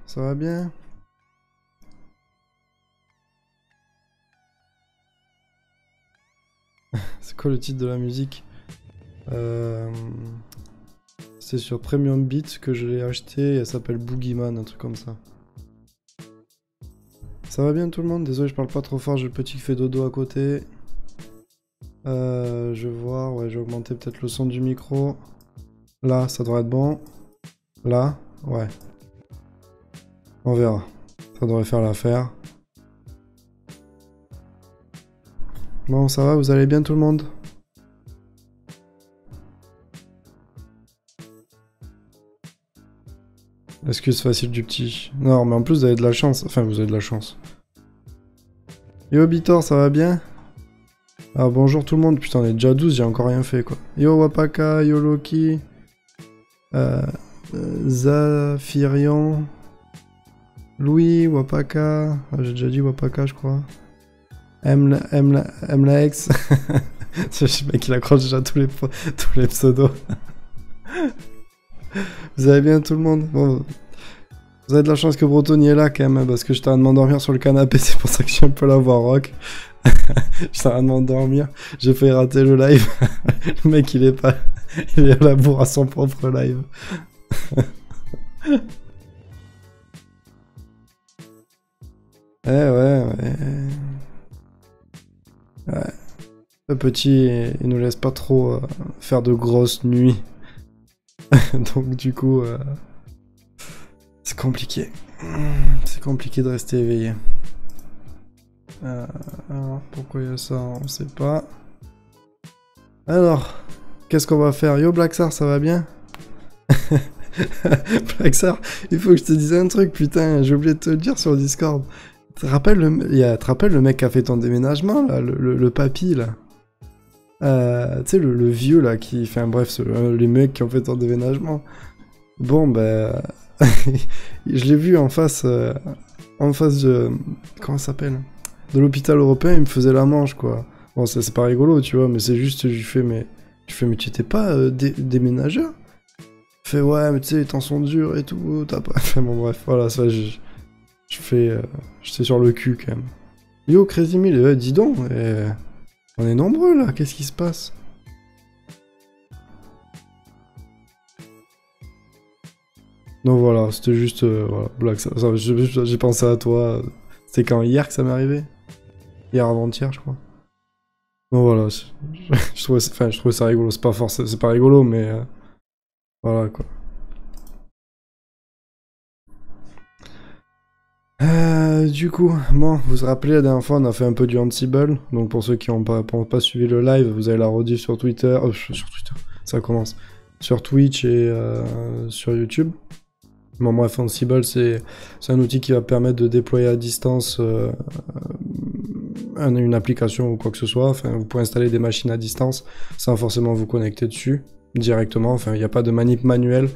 Ça va bien? C'est quoi le titre de la musique? C'est sur Premium Beat que je l'ai acheté, elle s'appelle Boogeyman, un truc comme ça. Ça va bien tout le monde? Désolé, je parle pas trop fort, j'ai le petit qui fait dodo à côté. Je vais voir, ouais, je vais augmenter peut-être le son du micro. Là, ça devrait être bon. Là, ouais. On verra. Ça devrait faire l'affaire. Bon, ça va, vous allez bien tout le monde? Excuse facile du petit. Non, mais en plus, vous avez de la chance. Enfin, vous avez de la chance. Yo, Bitor, ça va bien? Ah, bonjour tout le monde. Putain, on est déjà 12, j'ai encore rien fait, quoi. Yo, Wapaka, yo, Loki. Euh, Zafirian. Louis, Wapaka. Ah, j'ai déjà dit Wapaka, je crois. Mlax. Ce mec, il accroche déjà tous les pseudos. Vous allez bien tout le monde? Bon, vous avez de la chance que Breton y est là quand même, hein, parce que j'étais en train de m'endormir sur le canapé, c'est pour ça que j'ai un peu la voix rock. J'étais en train de m'endormir, j'ai failli rater le live. Le mec il est pas... Il est à la bourre à son propre live. Ouais. Ouais. Le petit, il nous laisse pas trop faire de grosses nuits. Donc du coup, c'est compliqué. C'est compliqué de rester éveillé. Alors, pourquoi il y a ça, on sait pas. Alors, qu'est-ce qu'on va faire? Yo Blacksar, ça va bien? Blacksar, il faut que je te dise un truc, putain, j'ai oublié de te le dire sur Discord. Tu te rappelles le mec qui a fait ton déménagement, là, le papy, là? Tu sais, le vieux, là, qui... Enfin, bref, les mecs qui ont fait ton déménagement. Bon, ben... je l'ai vu en face de... Comment ça s'appelle? De l'hôpital européen, il me faisait la manche, quoi. Bon, c'est pas rigolo, tu vois, mais c'est juste, je lui fais, mais... mais tu étais pas déménageur? Il fait, ouais, mais tu sais, les temps sont durs et tout, t'as pas... Enfin, bon, bref, voilà, ça, je fais... J'étais sur le cul, quand même. Yo, Crazy Mill, dis donc, on est nombreux, là, qu'est-ce qui se passe? Donc voilà, c'était juste... voilà, blague, j'ai pensé à toi. C'était quand, hier que ça m'est arrivé? Hier avant-hier, je crois. Donc voilà, je trouvais ça rigolo. C'est pas forcément, c'est pas rigolo, mais voilà quoi. Du coup, bon, vous vous rappelez la dernière fois, on a fait un peu du Ansible. Donc pour ceux qui n'ont pas suivi le live, vous avez la rediff sur Twitter. Sur Twitter, ça commence. Sur Twitch et sur YouTube. Bon bref, Ansible c'est un outil qui va permettre de déployer à distance une application ou quoi que ce soit. Enfin, vous pouvez installer des machines à distance sans forcément vous connecter dessus directement. Enfin, il n'y a pas de manip manuelle.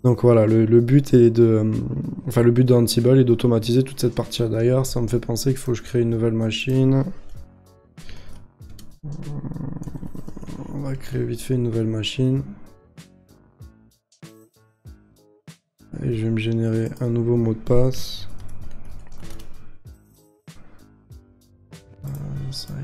Donc voilà, le but est de... Enfin, le but d'Ansible est d'automatiser toute cette partie. D'ailleurs, ça me fait penser qu'il faut que je crée une nouvelle machine. On va créer vite fait une nouvelle machine. Et je vais me générer un nouveau mot de passe. Sign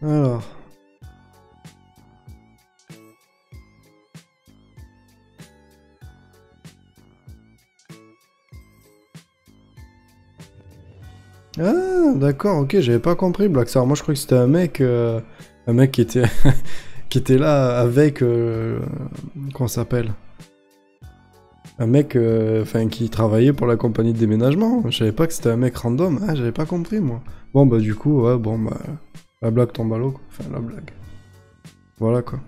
in. Alors. Ah, d'accord, ok, j'avais pas compris Blackstar. Moi, je croyais que c'était un mec qui était, qui était là avec, comment ça s'appelle? Un mec, enfin, qui travaillait pour la compagnie de déménagement. Je savais pas que c'était un mec random. Ah, j'avais pas compris, moi. Bon, bah, du coup, ouais, bon, bah, la blague tombe à l'eau, quoi. Enfin, la blague. Voilà, quoi.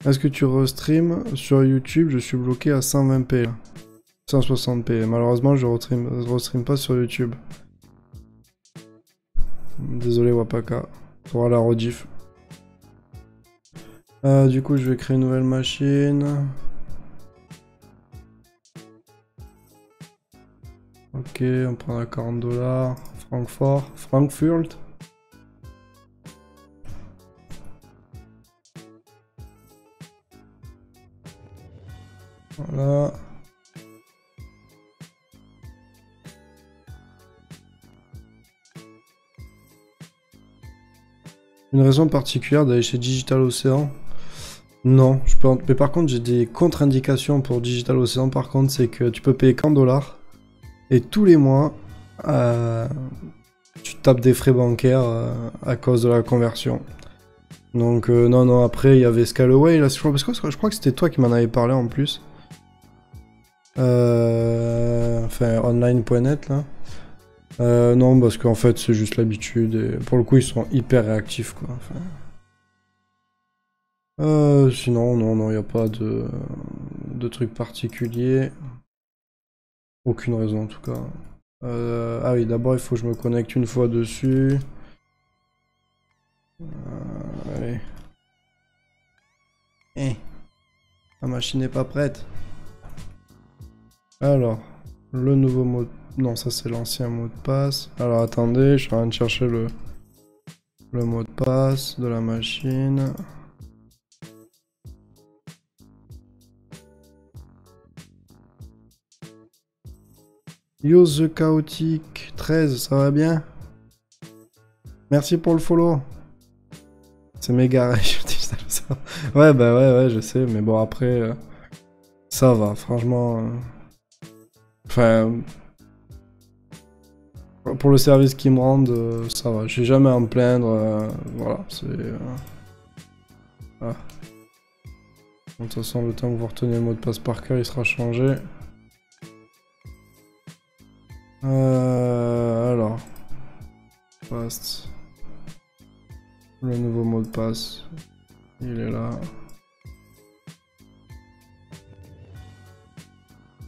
Est-ce que tu restream sur YouTube? Je suis bloqué à 120p, là. 160p. Malheureusement, je restream pas sur YouTube. Désolé, Wapaka. Pour la rediff. Du coup, je vais créer une nouvelle machine. Ok, on prend à 40 $. Frankfurt. Voilà. Une raison particulière d'aller chez Digital Ocean? Non, je peux. Mais par contre, j'ai des contre-indications pour Digital Ocean. Par contre, c'est que tu peux payer 40 $ et tous les mois, tu tapes des frais bancaires à cause de la conversion. Donc, non, après, il y avait Scalaway, là, je crois que c'était toi qui m'en avais parlé en plus. Enfin, online.net, là. Non, parce qu'en fait, c'est juste l'habitude, et pour le coup, ils sont hyper réactifs, quoi. Enfin... sinon, non, il n'y a pas de truc particulier. Aucune raison, en tout cas. Ah oui, d'abord, il faut que je me connecte une fois dessus. Allez. La machine n'est pas prête. Alors, le nouveau mot... Non, ça c'est l'ancien mot de passe. Alors attendez, je suis en train de chercher le mot de passe de la machine. Use the chaotic 13, ça va bien? Merci pour le follow. C'est méga riche. Ouais, bah ouais, je sais, mais bon, après, ça va, franchement. Enfin, pour le service qu'ils me rendent, ça va. J'ai jamais à me plaindre, voilà, c'est. Ah. De toute façon, le temps que vous retenez le mot de passe par cœur, il sera changé. Alors. Paste. Le nouveau mot de passe. Il est là.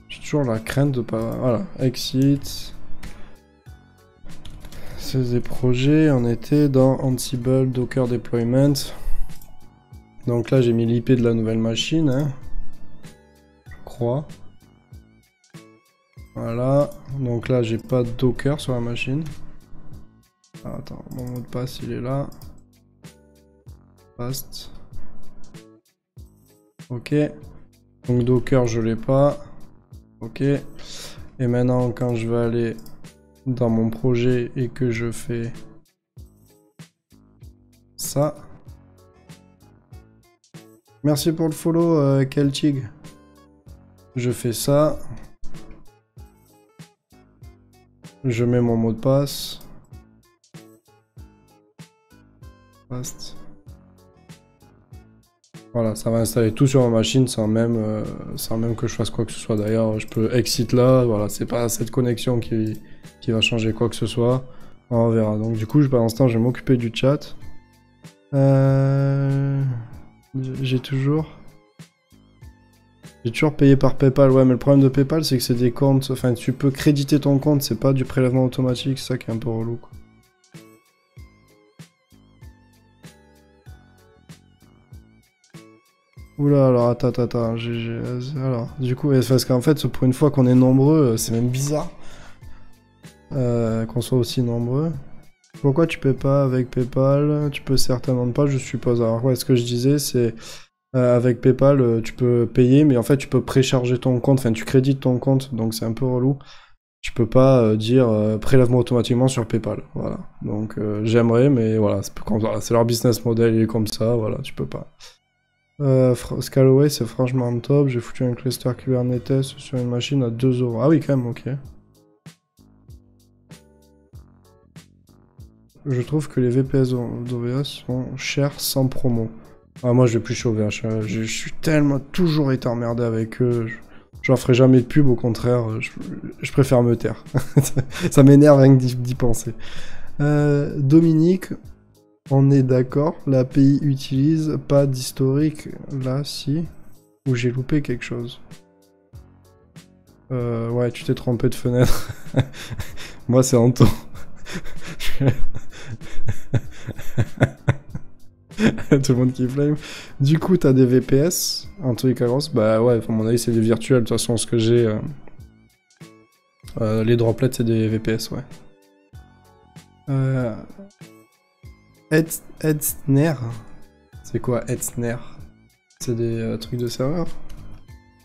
J'ai toujours la crainte de pas... Voilà. Exit. C'est des projets. On était dans Ansible Docker Deployment. Donc là, j'ai mis l'IP de la nouvelle machine. Hein. Je crois. Voilà. Donc là, j'ai pas de Docker sur la machine. Ah, attends, mon mot de passe, il est là. Paste. Ok. Donc Docker, je l'ai pas. Ok. Et maintenant, quand je vais aller dans mon projet et que je fais ça. Merci pour le follow, Keltig. Je fais ça. Je mets mon mot de passe. Paste. Voilà, ça va installer tout sur ma machine sans même que je fasse quoi que ce soit. D'ailleurs, je peux exit là, voilà, c'est pas cette connexion qui va changer quoi que ce soit. On verra. Donc du coup, pendant ce temps, je vais m'occuper du chat. J'ai toujours payé par PayPal. Ouais, mais le problème de PayPal, c'est que c'est des comptes... Enfin, tu peux créditer ton compte, c'est pas du prélèvement automatique, c'est ça qui est un peu relou, quoi. Oula, alors attends, alors, du coup, parce qu'en fait, pour une fois qu'on est nombreux, c'est même bizarre qu'on soit aussi nombreux. Pourquoi tu paies pas avec PayPal? Tu peux certainement pas, je suppose. Alors, ouais, ce que je disais, c'est avec PayPal, tu peux payer, mais en fait, tu peux précharger ton compte, enfin, tu crédites ton compte, donc c'est un peu relou. Tu peux pas dire prélèvement automatiquement sur PayPal, voilà. Donc, j'aimerais, mais voilà, c'est leur business model, il est comme ça, voilà, tu peux pas. Scalaway, c'est franchement top. J'ai foutu un cluster Kubernetes sur une machine à 2 €. Ah oui, quand même, ok. Je trouve que les VPS d'OVH sont chers sans promo. Ah, moi, je vais plus chez OVH. Je suis tellement toujours été emmerdé avec eux. Je leur ferai jamais de pub, au contraire. Je préfère me taire. Ça m'énerve rien que d'y penser. Dominique... On est d'accord, l'API utilise pas d'historique, là, si. Ou j'ai loupé quelque chose. Ouais, tu t'es trompé de fenêtre. Moi, c'est Anto. Tout le monde qui flame. Du coup, t'as des VPS, Anto et Carlos. Bah ouais, à mon avis, c'est des virtuels. De toute façon, ce que j'ai... Les droplets, c'est des VPS, ouais. Hetzner. C'est quoi Hetzner? C'est des trucs de serveur?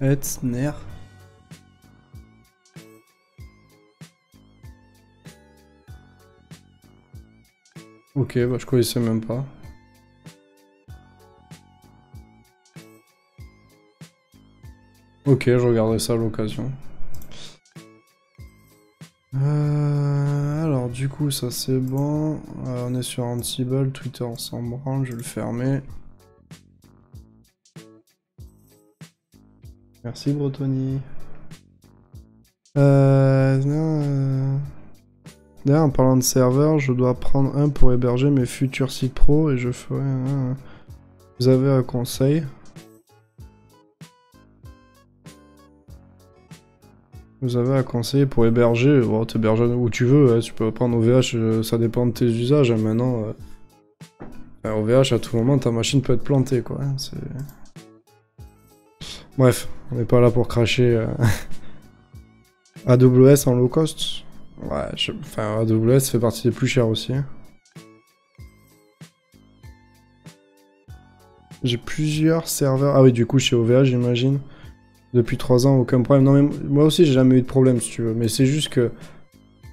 Hetzner. Ok, bah je connaissais même pas. Ok, je regarderai ça à l'occasion. Alors du coup ça c'est bon. On est sur Ansible, Twitter on s'en branle, je vais le fermer. Merci Brotoni. D'ailleurs en parlant de serveur, je dois prendre un pour héberger mes futurs sites pro et je ferai un... Vous avez un conseil? Vous avez un conseil pour héberger, bon, t'héberges où tu veux, hein, tu peux prendre OVH, ça dépend de tes usages, hein, maintenant. OVH, à tout moment, ta machine peut être plantée, quoi. Hein, bref, on n'est pas là pour cracher. AWS en low cost? Ouais, enfin, AWS fait partie des plus chers aussi. Hein. J'ai plusieurs serveurs. Ah oui, du coup, chez OVH, j'imagine. Depuis 3 ans, aucun problème. Non, mais moi aussi, j'ai jamais eu de problème, si tu veux. Mais c'est juste que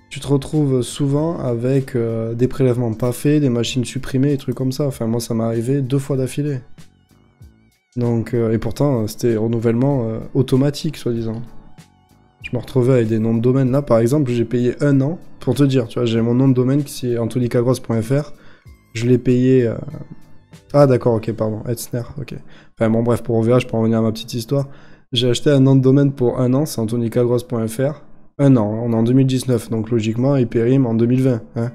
tu te retrouves souvent avec des prélèvements pas faits, des machines supprimées, des trucs comme ça. Enfin, moi, ça m'est arrivé 2 fois d'affilée. Donc, et pourtant, c'était renouvellement automatique, soi-disant. Je me retrouvais avec des noms de domaine. Là, par exemple, j'ai payé 1 an, pour te dire, tu vois, j'ai mon nom de domaine qui est antonicagros.fr. Je l'ai payé... Ah d'accord, ok, pardon, Hetzner, ok. Enfin bon, bref, pour OVH, pour en revenir à ma petite histoire, j'ai acheté un nom de domaine pour 1 an, c'est antonicagros.fr. 1 an, on est en 2019, donc logiquement, il périme en 2020. Hein.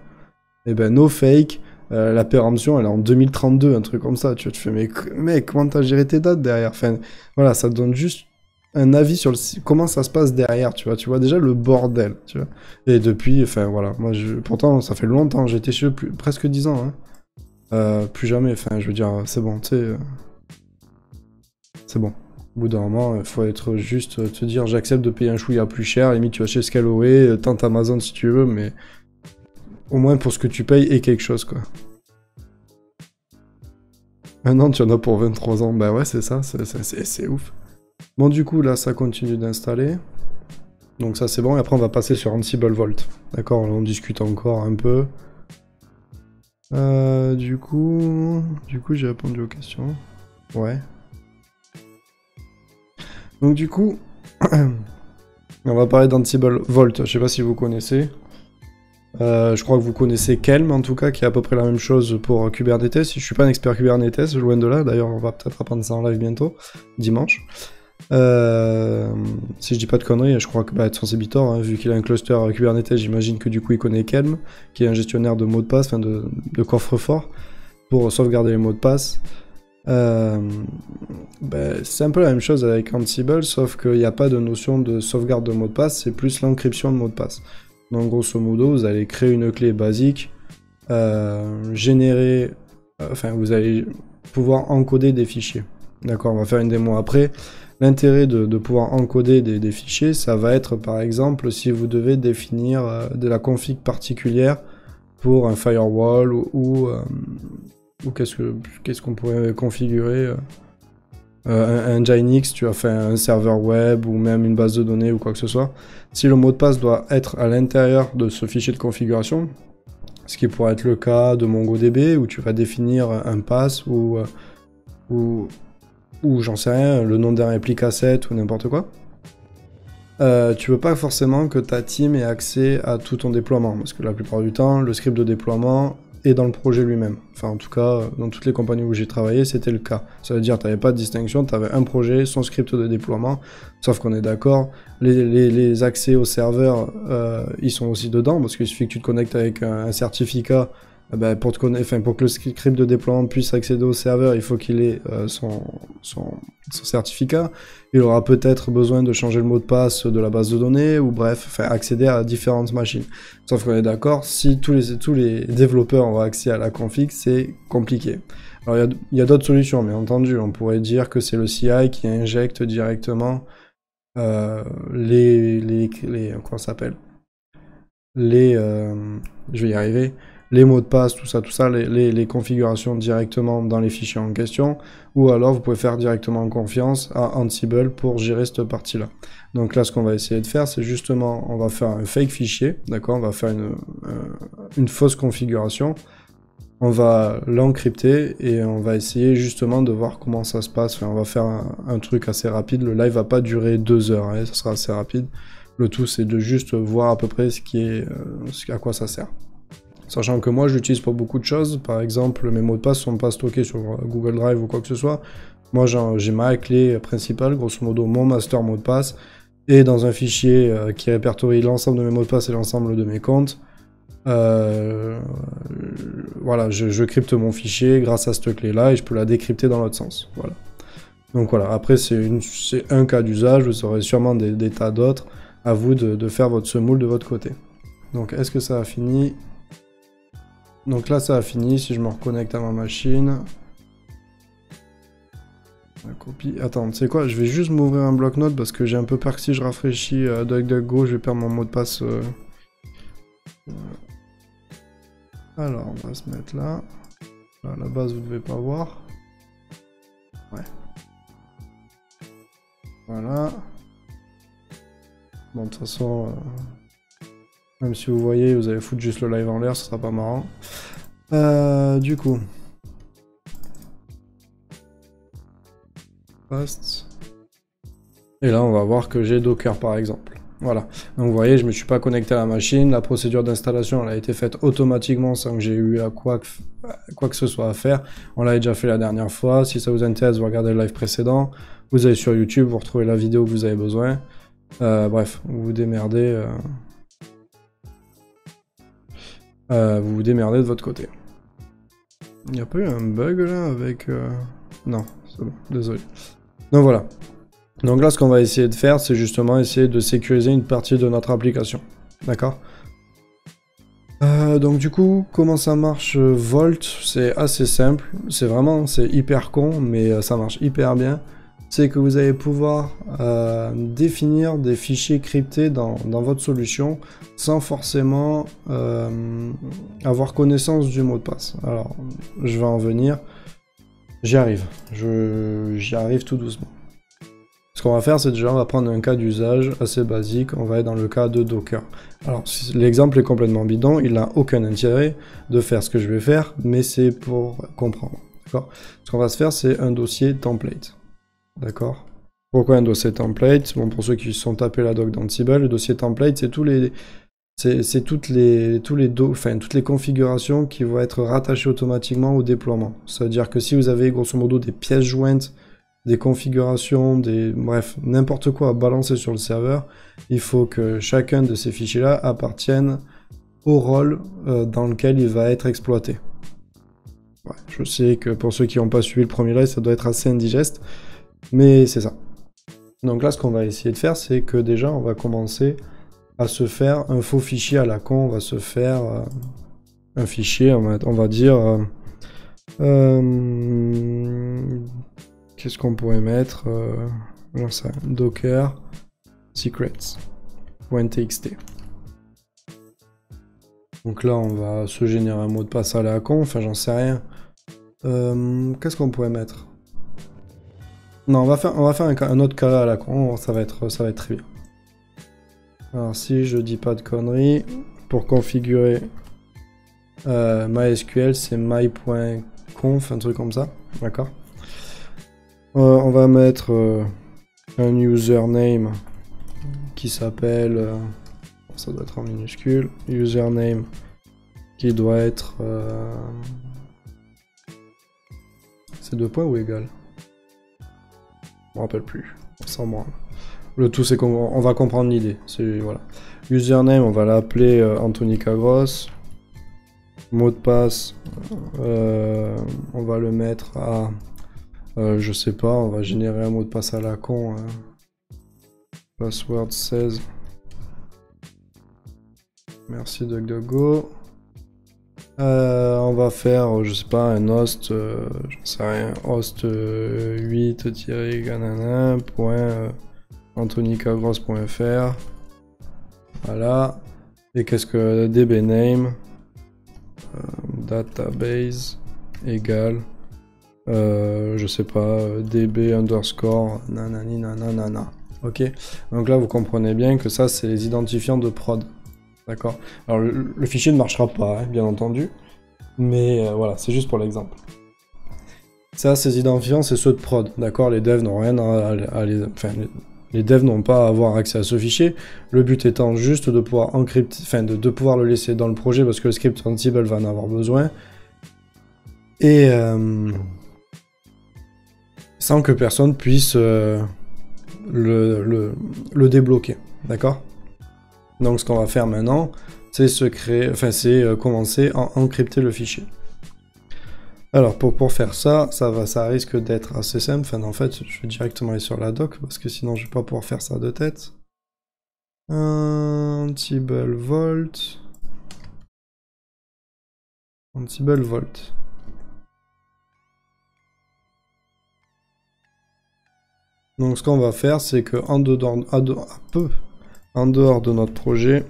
Et ben, no fake, la péremption, elle est en 2032, un truc comme ça. Tu vois, tu fais, mais mec, comment t'as géré tes dates derrière? Enfin, voilà, ça te donne juste un avis sur comment ça se passe derrière, tu vois déjà le bordel, tu vois. Et depuis, enfin voilà, moi, pourtant, ça fait longtemps, j'étais chez eux presque 10 ans, hein. Plus jamais, enfin, je veux dire, c'est bon, tu sais... c'est bon. Au bout d'un moment, il faut être juste, te dire, j'accepte de payer un chouïa plus cher, limite tu vas chez Scaloway, tente Amazon si tu veux, mais... Au moins pour ce que tu payes et quelque chose, quoi. Un an, tu en as pour 23 ans, bah ouais, c'est ça, c'est ouf. Bon, du coup, là, ça continue d'installer. Donc ça, c'est bon, et après, on va passer sur Ansible Vault. D'accord, là, on discute encore un peu. Du coup, j'ai répondu aux questions. Ouais. Donc du coup, on va parler d'Ansible Vault. Je sais pas si vous connaissez. Je crois que vous connaissez Kelm, en tout cas, qui est à peu près la même chose pour Kubernetes. Je suis pas un expert Kubernetes, loin de là. D'ailleurs, on va peut-être apprendre ça en live bientôt, dimanche. Si je dis pas de conneries, je crois que Sensibitor, hein, vu qu'il a un cluster Kubernetes, j'imagine que du coup il connaît Kelm, qui est un gestionnaire de mots de passe, enfin de coffre-fort, pour sauvegarder les mots de passe. C'est un peu la même chose avec Ansible, sauf qu'il n'y a pas de notion de sauvegarde de mots de passe, c'est plus l'encryption de mots de passe. Donc grosso modo, vous allez créer une clé basique, générer, enfin vous allez pouvoir encoder des fichiers. D'accord, on va faire une démo après. L'intérêt de pouvoir encoder des fichiers, ça va être par exemple si vous devez définir de la config particulière pour un firewall ou qu'est-ce qu'on pourrait configurer un Nginx, tu as fait un serveur web ou même une base de données ou quoi que ce soit. Si le mot de passe doit être à l'intérieur de ce fichier de configuration, ce qui pourrait être le cas de MongoDB où tu vas définir un pass ou j'en sais rien, le nom d'un réplique asset ou n'importe quoi. Tu veux pas forcément que ta team ait accès à tout ton déploiement, parce que la plupart du temps, le script de déploiement est dans le projet lui-même. Enfin, en tout cas, dans toutes les compagnies où j'ai travaillé, c'était le cas. Ça veut dire que tu n'avais pas de distinction, tu avais un projet, son script de déploiement, sauf qu'on est d'accord, les accès au serveur, ils sont aussi dedans, parce qu'il suffit que tu te connectes avec un certificat. Pour que le script de déploiement puisse accéder au serveur, il faut qu'il ait son certificat. Il aura peut-être besoin de changer le mot de passe de la base de données, ou bref, accéder à différentes machines. Sauf qu'on est d'accord, si tous les développeurs ont accès à la config, c'est compliqué. Alors il y a d'autres solutions, bien entendu. On pourrait dire que c'est le CI qui injecte directement comment ça s'appelle? Les, je vais y arriver, les mots de passe, tout ça, les configurations directement dans les fichiers en question, ou alors vous pouvez faire directement confiance à Ansible pour gérer cette partie-là. Donc là, ce qu'on va essayer de faire, c'est justement, on va faire un fake fichier, d'accord, on va faire une fausse configuration, on va l'encrypter et on va essayer justement de voir comment ça se passe. Enfin, on va faire un truc assez rapide, le live va pas durer 2 heures, hein, ça sera assez rapide. Le tout, c'est de juste voir à peu près à quoi ça sert. Sachant que moi, je l'utilise pour beaucoup de choses. Par exemple, mes mots de passe ne sont pas stockés sur Google Drive ou quoi que ce soit. Moi, j'ai ma clé principale, grosso modo, mon master mot de passe, et dans un fichier qui répertorie l'ensemble de mes mots de passe et l'ensemble de mes comptes. Voilà, je crypte mon fichier grâce à cette clé-là et je peux la décrypter dans l'autre sens. Voilà. Donc voilà, après, c'est un cas d'usage, vous aurez sûrement des tas d'autres. À vous de faire votre semoule de votre côté. Donc est-ce que ça a fini? Donc là ça a fini, si je me reconnecte à ma machine. La copie. Attends, tu sais quoi? Je vais juste m'ouvrir un bloc-notes parce que j'ai un peu peur que si je rafraîchis DuckDuckGo, je vais perdre mon mot de passe. Alors on va se mettre là. À la base vous devez pas voir. Ouais. Voilà. Bon, de toute façon, même si vous voyez, vous allez foutre juste le live en l'air, ce sera pas marrant. Du coup. Post. Et là, on va voir que j'ai Docker, par exemple. Voilà. Donc, vous voyez, je me suis pas connecté à la machine. La procédure d'installation, elle a été faite automatiquement sans que j'ai eu à quoi que ce soit à faire. On l'a déjà fait la dernière fois. Si ça vous intéresse, vous regardez le live précédent. Vous allez sur YouTube, vous retrouvez la vidéo que vous avez besoin. Bref, vous vous démerdez. Vous vous démerdez de votre côté. Il n'y a pas eu un bug là avec... Non, c'est bon, désolé. Donc voilà. Donc là, ce qu'on va essayer de faire, c'est justement essayer de sécuriser une partie de notre application. D'accord? Donc du coup, comment ça marche Volt? C'est assez simple. C'est hyper con, mais ça marche hyper bien. C'est que vous allez pouvoir définir des fichiers cryptés dans votre solution sans forcément avoir connaissance du mot de passe. Alors, je vais en venir. J'y arrive. J'y arrive tout doucement. Ce qu'on va faire, c'est déjà, on va prendre un cas d'usage assez basique. On va être dans le cas de Docker. Alors, l'exemple est complètement bidon. Il n'a aucun intérêt de faire ce que je vais faire, mais c'est pour comprendre. D'accord ? Ce qu'on va se faire, c'est un dossier template. D'accord. Pourquoi un dossier template? Bon, pour ceux qui se sont tapés la doc d'Ansible, le dossier template, c'est toutes les configurations qui vont être rattachées automatiquement au déploiement. C'est-à-dire que si vous avez grosso modo des pièces jointes, des configurations, bref, n'importe quoi à balancer sur le serveur, il faut que chacun de ces fichiers-là appartienne au rôle dans lequel il va être exploité. Ouais, je sais que pour ceux qui n'ont pas suivi le premier live, ça doit être assez indigeste. Mais c'est ça. Donc là, ce qu'on va essayer de faire, c'est que déjà, on va commencer à se faire un faux fichier à la con. On va se faire un fichier, on va dire... qu'est-ce qu'on pourrait mettre j'en sais, Docker secrets.txt. Donc là, on va se générer un mot de passe à la con. Enfin, j'en sais rien. Qu'est-ce qu'on pourrait mettre? Non, on va faire un autre cas à la con, ça va être très bien. Alors si je dis pas de conneries, pour configurer MySQL, c'est my.conf, un truc comme ça, d'accord. On va mettre un username qui s'appelle, ça doit être en minuscule, username qui doit être, c'est 2 points ou égal? Je me rappelle plus, on s'en branle. Le tout c'est qu'on va comprendre l'idée. Voilà. Username, on va l'appeler Anthony Cagros. Mot de passe, on va le mettre à... je sais pas, on va générer un mot de passe à la con. Password 16. Merci DuckDuckGo. On va faire, je sais pas, un host, j'en sais rien, host 8-ganana. anthonycagros.fr. Voilà. Et qu'est-ce que dbname database égale je sais pas db underscore nanani nanana. Ok, donc là vous comprenez bien que ça c'est les identifiants de prod. D'accord. Alors le fichier ne marchera pas, hein, bien entendu, mais voilà, c'est juste pour l'exemple. Ça, ces identifiants, c'est ceux de prod, d'accord. Les devs n'ont rien à les... Enfin, les devs n'ont pas à avoir accès à ce fichier. Le but étant juste de pouvoir encrypter, enfin de pouvoir le laisser dans le projet parce que le script Ansible va en avoir besoin. Et sans que personne puisse le débloquer, d'accord. Donc ce qu'on va faire maintenant, c'est commencer à encrypter le fichier. Alors pour faire ça, ça risque d'être assez simple. Enfin, en fait, je vais directement aller sur la doc parce que sinon je vais pas pouvoir faire ça de tête. Ansible Vault. Ansible Vault. Donc ce qu'on va faire, c'est que en dehors de notre projet,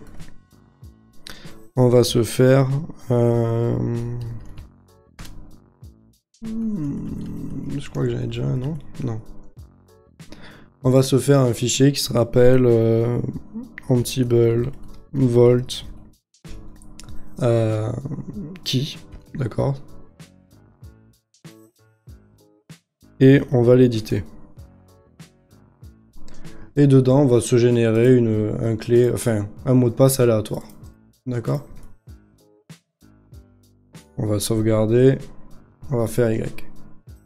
on va se faire je crois que j'en ai déjà un, non? Non. On va se faire un fichier qui se rappelle Ansible Vault key, d'accord? Et on va l'éditer. Et dedans, on va se générer un mot de passe aléatoire. D'accord? On va sauvegarder. On va faire Y.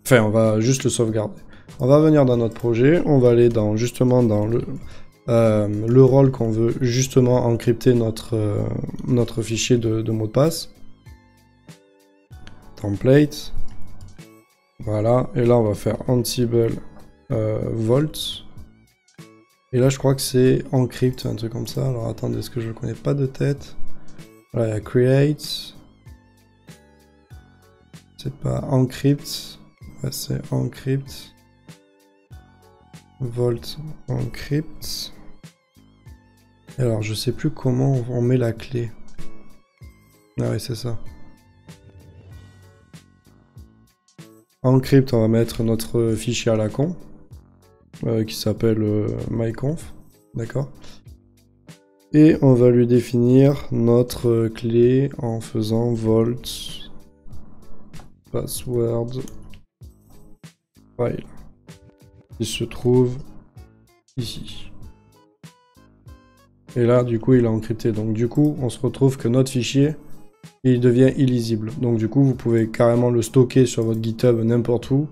Enfin, on va juste le sauvegarder. On va venir dans notre projet. On va aller justement dans le rôle qu'on veut justement encrypter notre fichier de mot de passe. Template. Voilà. Et là, on va faire Ansible Vault. Et là, je crois que c'est encrypt, un truc comme ça. Alors, attendez, est-ce que je ne connais pas de tête? Voilà, il y a create. C'est pas encrypt. Ouais, c'est encrypt. Vault encrypt. Et alors, je sais plus comment on met la clé. Ah oui, c'est ça. Encrypt, on va mettre notre fichier à la con. Qui s'appelle myconf, d'accord. Et on va lui définir notre clé en faisant vault password file qui se trouve ici. Et là, du coup, il est encrypté. Donc, du coup, on se retrouve que notre fichier, il devient illisible. Donc, du coup, vous pouvez carrément le stocker sur votre GitHub n'importe où.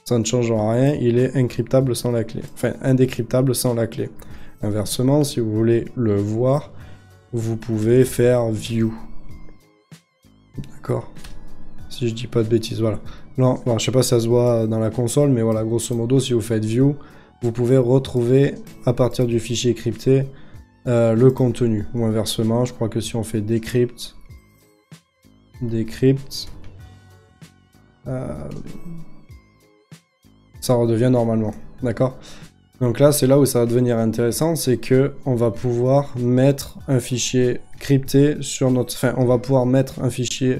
Ça ne changera rien, il est encryptable sans la clé. Enfin, indécryptable sans la clé. Inversement, si vous voulez le voir, vous pouvez faire view. D'accord? Si je dis pas de bêtises, voilà. Non, bon, je sais pas si ça se voit dans la console, mais voilà, grosso modo, si vous faites view, vous pouvez retrouver, à partir du fichier crypté, le contenu. Ou inversement, je crois que si on fait decrypt, ça redevient normalement, d'accord? Donc là, c'est là où ça va devenir intéressant, c'est que on va pouvoir mettre un fichier crypté sur notre... Enfin, on va pouvoir mettre un fichier...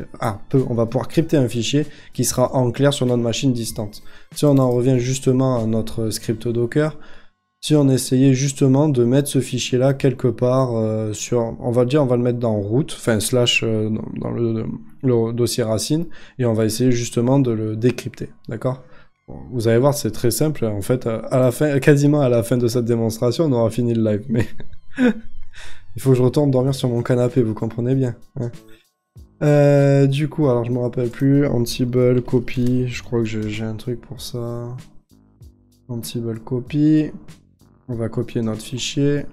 on va pouvoir crypter un fichier qui sera en clair sur notre machine distante. Si on en revient justement à notre script Docker, si on essayait justement de mettre ce fichier-là quelque part sur... On va le mettre dans root, enfin slash dans le dossier racine, et on va essayer justement de le décrypter, d'accord? Vous allez voir, c'est très simple. En fait, à la fin, quasiment à la fin de cette démonstration, on aura fini le live. Mais il faut que je retourne dormir sur mon canapé, vous comprenez bien. Hein. Du coup, alors je me rappelle plus. Ansible copy. Je crois que j'ai un truc pour ça. Ansible copy. On va copier notre fichier.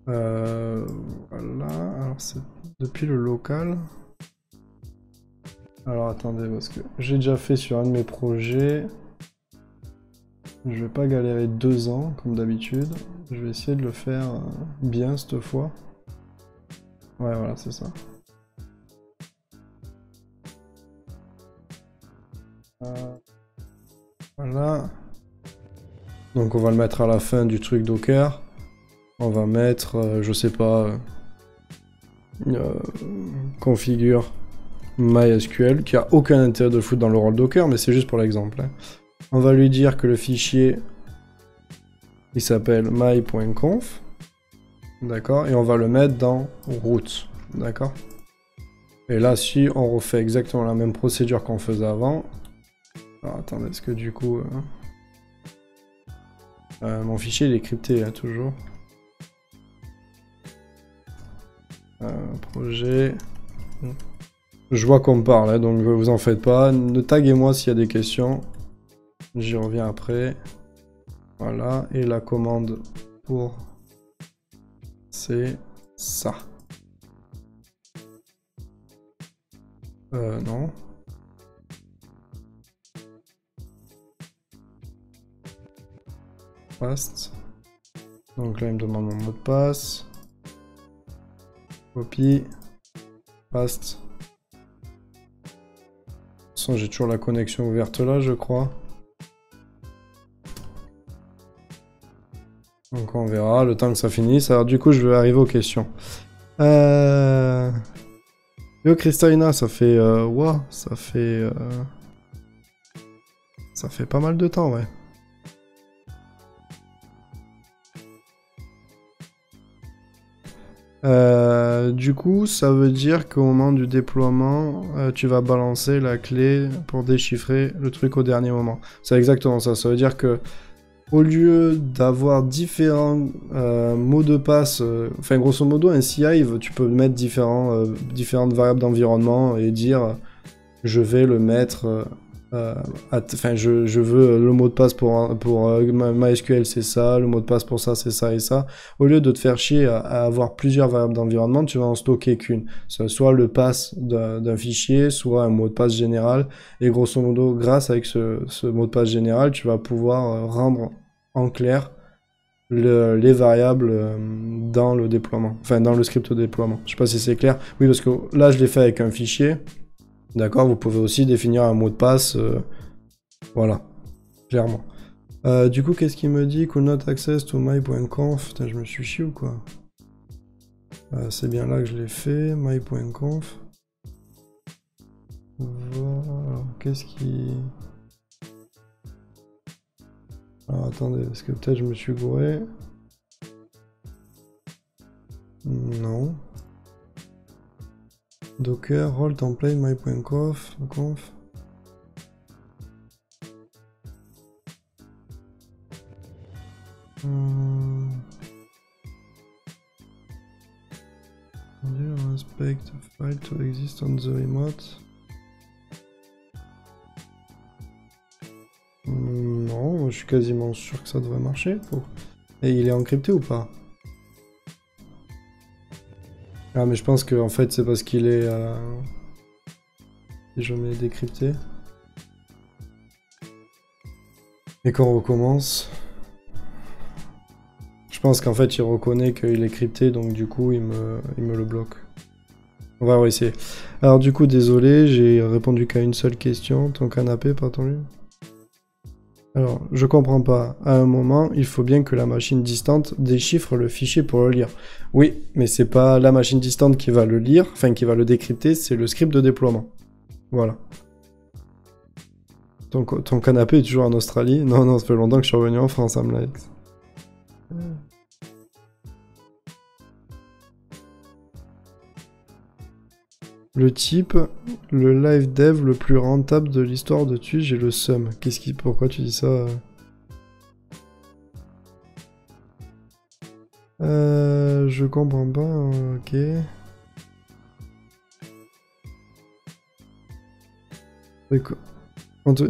Voilà. Alors c'est depuis le local. Alors attendez, parce que j'ai déjà fait sur un de mes projets. Je vais pas galérer 2 ans comme d'habitude. Je vais essayer de le faire bien cette fois. Ouais, voilà, c'est ça. Voilà. Donc on va le mettre à la fin du truc Docker. On va mettre, je sais pas, configure MySQL, qui a aucun intérêt de le foutre dans le rôle Docker, mais c'est juste pour l'exemple. Hein. On va lui dire que le fichier, il s'appelle my.conf, d'accord, et on va le mettre dans root, d'accord. Et là, si on refait exactement la même procédure qu'on faisait avant, alors, attendez, est-ce que du coup, mon fichier il est crypté, hein, toujours. Projet. Je vois qu'on me parle, hein, donc vous en faites pas. Ne taguez-moi s'il y a des questions. J'y reviens après. Voilà, et la commande pour c'est ça. Non. Paste. Donc là, il me demande mon mot de passe. Copie. Paste. De toute façon, j'ai toujours la connexion ouverte là, je crois. Donc on verra le temps que ça finisse. Alors du coup, je vais arriver aux questions. Yo Kristalina, ça fait... wow, ça fait pas mal de temps, ouais. Du coup, ça veut dire qu'au moment du déploiement, tu vas balancer la clé pour déchiffrer le truc au dernier moment. C'est exactement ça. Ça veut dire que au lieu d'avoir différents mots de passe, enfin grosso modo un CI, tu peux mettre différentes variables d'environnement et dire je vais le mettre, enfin je veux le mot de passe pour MySQL c'est ça, le mot de passe pour ça c'est ça et ça. Au lieu de te faire chier à avoir plusieurs variables d'environnement, tu vas en stocker qu'une. Soit le pass d'un fichier, soit un mot de passe général. Et grosso modo, grâce avec ce mot de passe général, tu vas pouvoir rendre en clair les variables dans le déploiement, enfin dans le script de déploiement. Je sais pas si c'est clair. Oui, parce que là je l'ai fait avec un fichier. D'accord, vous pouvez aussi définir un mot de passe. Voilà, clairement. Du coup, qu'est-ce qu'il me dit? Could not access to my.conf. Putain, je me suis chié ou quoi? C'est bien là que je l'ai fait, my.conf. Voilà, qu'est-ce qui... Alors attendez, parce que peut-être je me suis gouré. Non. Docker, role template, my.conf, conf. Inspect file to exist on the remote. Non, je suis quasiment sûr que ça devrait marcher. Et il est encrypté ou pas? Ah mais je pense que en fait c'est parce qu'il est si je mets décrypté et qu'on recommence, je pense qu'en fait il reconnaît qu'il est crypté, donc du coup il me le bloque. On va essayer. Alors du coup désolé, j'ai répondu qu'à une seule question. Ton canapé, pas ton lit? Alors, je comprends pas. À un moment, il faut bien que la machine distante déchiffre le fichier pour le lire. Oui, mais c'est pas la machine distante qui va le lire, enfin qui va le décrypter, c'est le script de déploiement. Voilà. Ton canapé est toujours en Australie? Non, non, ça fait longtemps que je suis revenu en France, Amlex. Le type, le live dev le plus rentable de l'histoire de Twitch, j'ai le seum. Pourquoi tu dis ça? Je comprends pas, ok.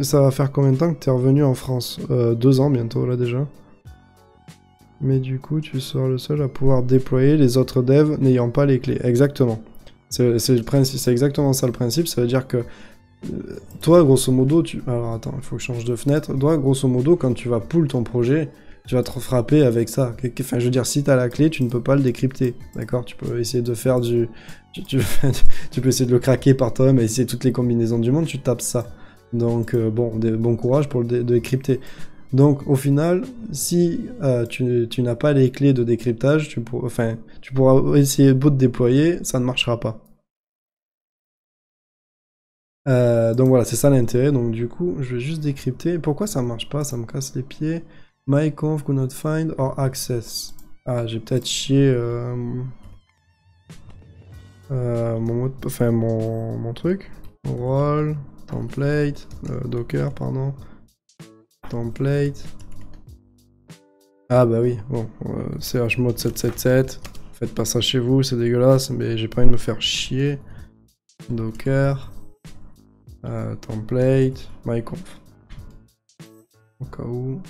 Ça va faire combien de temps que t'es revenu en France? 2 ans bientôt là déjà. Mais du coup, tu seras le seul à pouvoir déployer les autres devs n'ayant pas les clés. Exactement. C'est exactement ça le principe, ça veut dire que toi, grosso modo, alors attends, il faut que je change de fenêtre. Toi, grosso modo, quand tu vas pull ton projet, tu vas te frapper avec ça. Enfin, je veux dire, si t'as la clé, tu ne peux pas le décrypter, d'accord? Tu peux essayer de faire du... Tu peux essayer de le craquer par toi-même et essayer toutes les combinaisons du monde, tu tapes ça. Donc, bon courage pour le décrypter. Donc au final, si tu n'as pas les clés de décryptage, tu pourras essayer beau de déployer, ça ne marchera pas. Donc voilà, c'est ça l'intérêt. Donc du coup, je vais juste décrypter. Pourquoi ça marche pas? Ça me casse les pieds. myconf could not find or access. Ah, j'ai peut-être chié mon truc. Role, template, docker, pardon. Template. Ah bah oui, bon, chmod 777. Faites pas ça chez vous, c'est dégueulasse, mais j'ai pas envie de me faire chier. Docker. Template, myconf. Au cas où.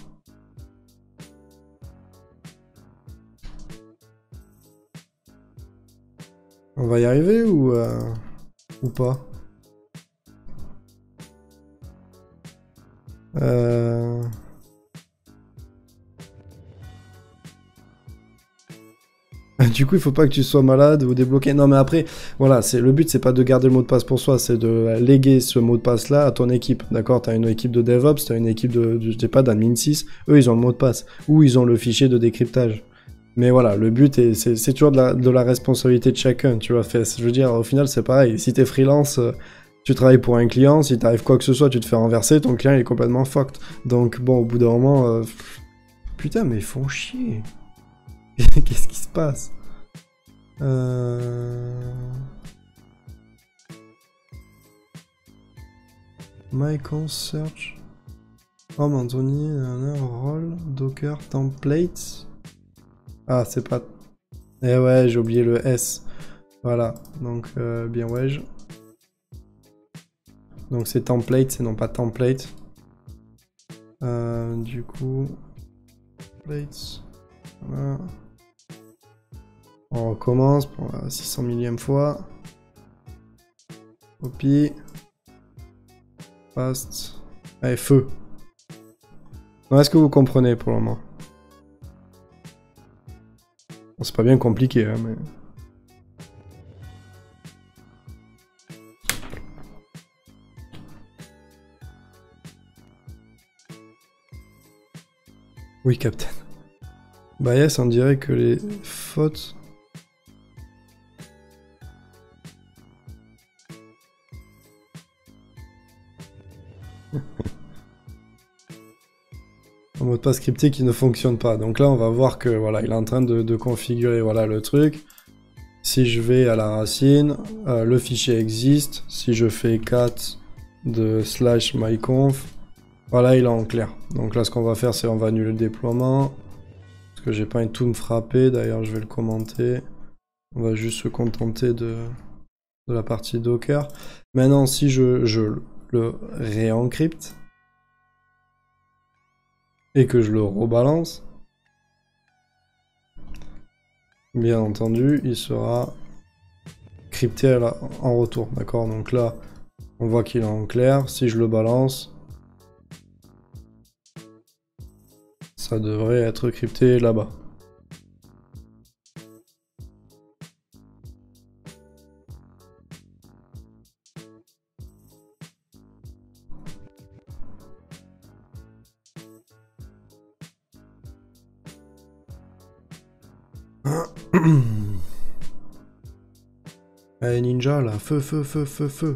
On va y arriver ou pas? Du coup, il faut pas que tu sois malade ou débloqué. Non, mais après, voilà, le but, c'est pas de garder le mot de passe pour soi, c'est de léguer ce mot de passe-là à ton équipe. D'accord? T'as une équipe de DevOps, t'as une équipe je sais pas, d'admin 6. Eux, ils ont le mot de passe. Ou ils ont le fichier de décryptage. Mais voilà, le but, c'est toujours de la responsabilité de chacun, tu vois. Je veux dire, au final, c'est pareil. Si t'es freelance, tu travailles pour un client, si t'arrives quoi que ce soit, tu te fais renverser, ton client il est complètement fucked. Donc bon, au bout d'un moment, putain, mais ils font chier. Qu'est-ce qui se passe? myconf search. Home Anthony, role, docker, template. Ah, c'est pas... Eh ouais, j'ai oublié le S. Voilà, donc bien ouais. Donc c'est template, c'est non pas template. Du coup... Templates. Voilà. On recommence pour la 600 millième fois. Copie. Paste. Allez, feu. Est-ce que vous comprenez pour le moment? Bon, c'est pas bien compliqué, hein, mais... Oui, Captain. Bah yes, on dirait que les fautes... Un mot de passe crypté qui ne fonctionne pas. Donc là, on va voir que voilà, il est en train de configurer voilà, le truc. Si je vais à la racine, le fichier existe. Si je fais cat de /myconf, voilà, il est en clair. Donc là, ce qu'on va faire, c'est on va annuler le déploiement. Parce que j'ai pas envie de tout me frapper. D'ailleurs, je vais le commenter. On va juste se contenter de la partie Docker. Maintenant, si je le réencrypte et que je le rebalance, bien entendu, il sera crypté en retour. D'accord? Donc là, on voit qu'il est en clair. Si je le balance, ça devrait être crypté là-bas. Allez ninja là, feu, feu, feu, feu, feu.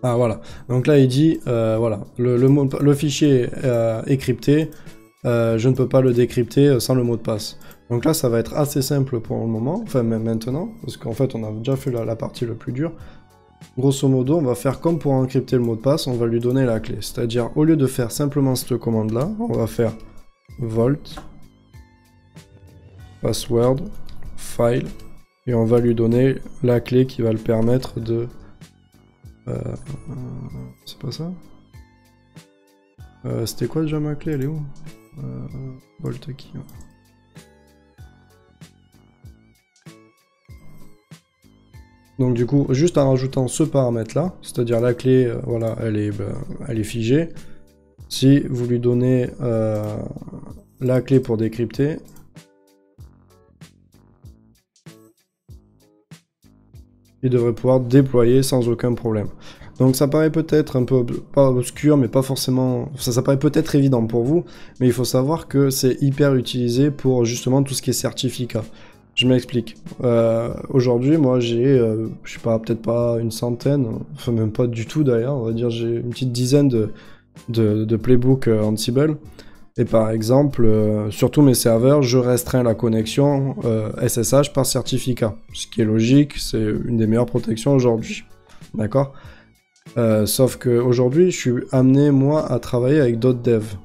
Ah voilà, donc là il dit, voilà, le fichier est crypté, je ne peux pas le décrypter sans le mot de passe. Donc là ça va être assez simple pour le moment, enfin même maintenant, parce qu'en fait on a déjà fait la partie la plus dure. Grosso modo, on va faire comme pour encrypter le mot de passe, on va lui donner la clé. C'est-à-dire, au lieu de faire simplement cette commande-là, on va faire volt, password, file, et on va lui donner la clé qui va le permettre de... c'est pas ça? C'était quoi déjà ma clé? Elle est où? Volt key. Donc du coup, juste en rajoutant ce paramètre-là, c'est-à-dire la clé, voilà, elle est figée. Si vous lui donnez la clé pour décrypter, il devrait pouvoir déployer sans aucun problème. Donc ça paraît peut-être un peu pas obscur, mais pas forcément... Ça paraît peut-être évident pour vous, mais il faut savoir que c'est hyper utilisé pour justement tout ce qui est certificat. Je m'explique. Aujourd'hui, moi j'ai, je sais pas, peut-être pas une centaine, enfin même pas du tout d'ailleurs, on va dire j'ai une petite dizaine de playbooks Ansible. Et par exemple, sur tous mes serveurs, je restreins la connexion SSH par certificat. Ce qui est logique, c'est une des meilleures protections aujourd'hui. D'accord ? Sauf qu'aujourd'hui, je suis amené, moi, à travailler avec d'autres devs.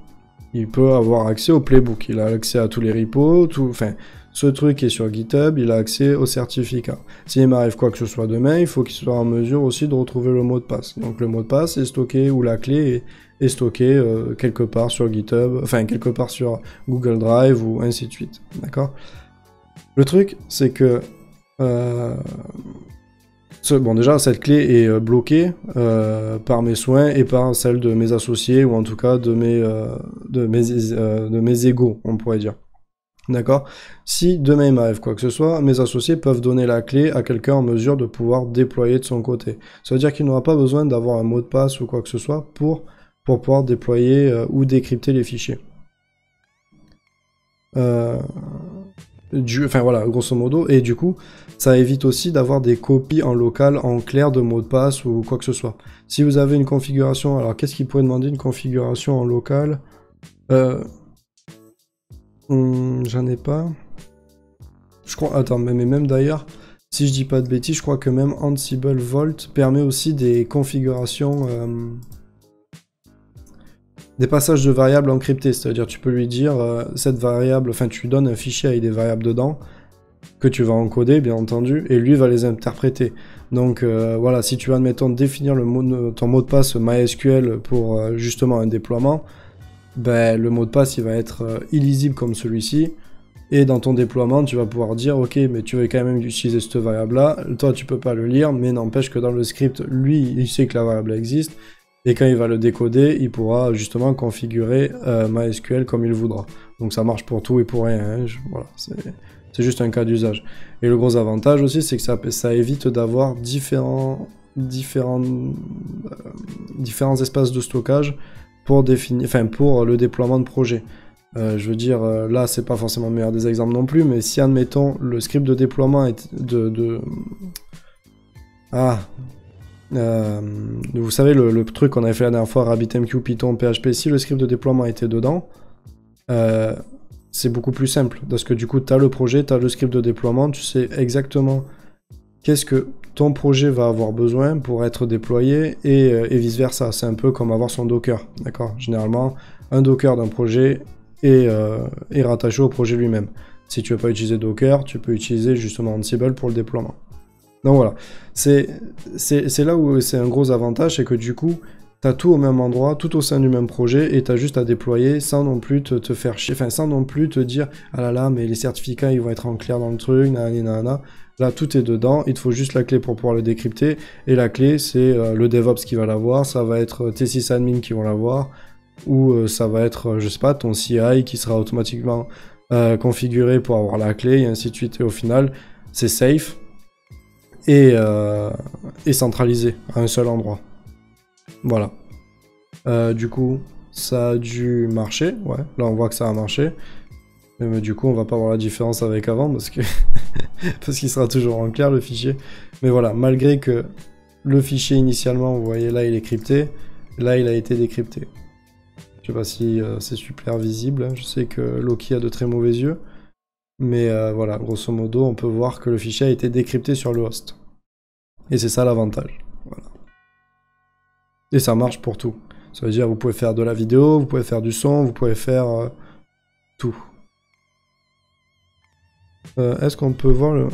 Il peut avoir accès au playbook, il a accès à tous les repos, enfin, ce truc est sur GitHub, il a accès au certificat. S'il m'arrive quoi que ce soit demain, il faut qu'il soit en mesure aussi de retrouver le mot de passe. Donc le mot de passe est stocké, ou la clé est stockée quelque part sur GitHub, enfin quelque part sur Google Drive, ou ainsi de suite. D'accord ? Le truc, c'est que... Bon, déjà, cette clé est bloquée par mes soins et par celle de mes associés, ou en tout cas de mes égaux, on pourrait dire. D'accord ? Si demain il m'arrive quoi que ce soit, mes associés peuvent donner la clé à quelqu'un en mesure de pouvoir déployer de son côté. Ça veut dire qu'il n'aura pas besoin d'avoir un mot de passe ou quoi que ce soit pour pouvoir déployer ou décrypter les fichiers. Enfin voilà, grosso modo, et du coup, ça évite aussi d'avoir des copies en local, en clair de mots de passe ou quoi que ce soit. Si vous avez une configuration, alors qu'est-ce qui pourrait demander une configuration en local ? J'en ai pas. Je crois, attends, mais même d'ailleurs, si je dis pas de bêtises, je crois que même Ansible Vault permet aussi des configurations... des passages de variables encryptées, c'est-à-dire tu peux lui dire cette variable, enfin tu lui donnes un fichier avec des variables dedans, que tu vas encoder bien entendu, et lui va les interpréter. Donc voilà, si tu vas, admettons, définir ton mot de passe MySQL pour justement un déploiement, ben, le mot de passe il va être illisible comme celui-ci, et dans ton déploiement tu vas pouvoir dire ok, mais tu veux quand même utiliser cette variable là, toi tu peux pas le lire, mais n'empêche que dans le script, lui il sait que la variable existe, et quand il va le décoder, il pourra justement configurer MySQL comme il voudra. Donc ça marche pour tout et pour rien, hein. Voilà, c'est juste un cas d'usage. Et le gros avantage aussi, c'est que ça évite d'avoir différents espaces de stockage pour le déploiement de projet. Je veux dire, là c'est pas forcément le meilleur des exemples non plus, mais si admettons le script de déploiement est vous savez le truc qu'on avait fait la dernière fois, RabbitMQ, Python, PHP, si le script de déploiement était dedans, c'est beaucoup plus simple, parce que du coup tu as le projet, tu as le script de déploiement, tu sais exactement qu'est-ce que ton projet va avoir besoin pour être déployé, et vice versa. C'est un peu comme avoir son Docker, d'accord ? Généralement, un Docker d'un projet est rattaché au projet lui-même. Si tu veux pas utiliser Docker, tu peux utiliser justement Ansible pour le déploiement. Donc voilà, c'est là où c'est un gros avantage, c'est que du coup, t'as tout au même endroit, tout au sein du même projet, et t'as juste à déployer sans non plus te faire chier, enfin sans non plus te dire « Ah là là, mais les certificats, ils vont être en clair dans le truc, nanana ». Là, tout est dedans, il te faut juste la clé pour pouvoir le décrypter, et la clé, c'est le DevOps qui va l'avoir, ça va être tes sysadmins qui vont l'avoir, ou ça va être, je sais pas, ton CI qui sera automatiquement configuré pour avoir la clé, et ainsi de suite. Et au final, c'est safe, et centralisé à un seul endroit. Voilà. Du coup, ça a dû marcher. Ouais, là on voit que ça a marché. Mais du coup, on va pas voir la différence avec avant parce que parce qu'il sera toujours en clair le fichier. Mais voilà, malgré que le fichier initialement, vous voyez là, il est crypté. Là, il a été décrypté. Je sais pas si c'est super visible. Hein. Je sais que Loki a de très mauvais yeux. Mais voilà, grosso modo, on peut voir que le fichier a été décrypté sur le host. Et c'est ça l'avantage. Voilà. Et ça marche pour tout. Ça veut dire vous pouvez faire de la vidéo, vous pouvez faire du son, vous pouvez faire tout. Est-ce qu'on peut voir le...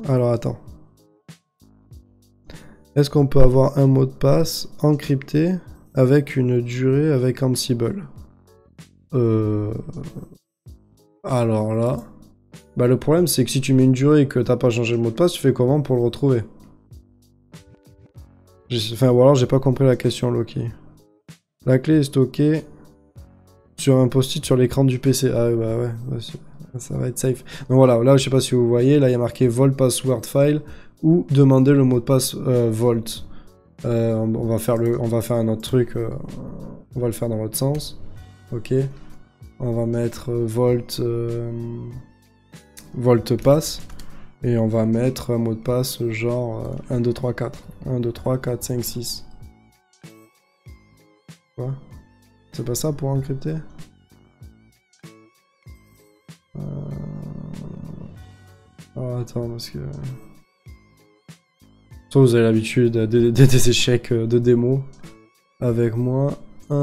Alors attends. Est-ce qu'on peut avoir un mot de passe encrypté avec une durée avec Ansible? Alors là... Bah le problème c'est que si tu mets une durée et que t'as pas changé le mot de passe, tu fais comment pour le retrouver? Enfin, ou alors j'ai pas compris la question, Loki. La clé est stockée sur un post-it sur l'écran du PC. Ah bah ouais, ça va être safe. Donc voilà, là je sais pas si vous voyez, là il y a marqué Vault Password File ou demander le mot de passe Vault. On va faire un autre truc, on va le faire dans l'autre sens. Ok. On va mettre volt pass. Et on va mettre un mot de passe genre 1, 2, 3, 4. 1, 2, 3, 4, 5, 6. Quoi? C'est pas ça pour encrypter? Oh, attends, parce que... Soit vous avez l'habitude des échecs de démo avec moi. Il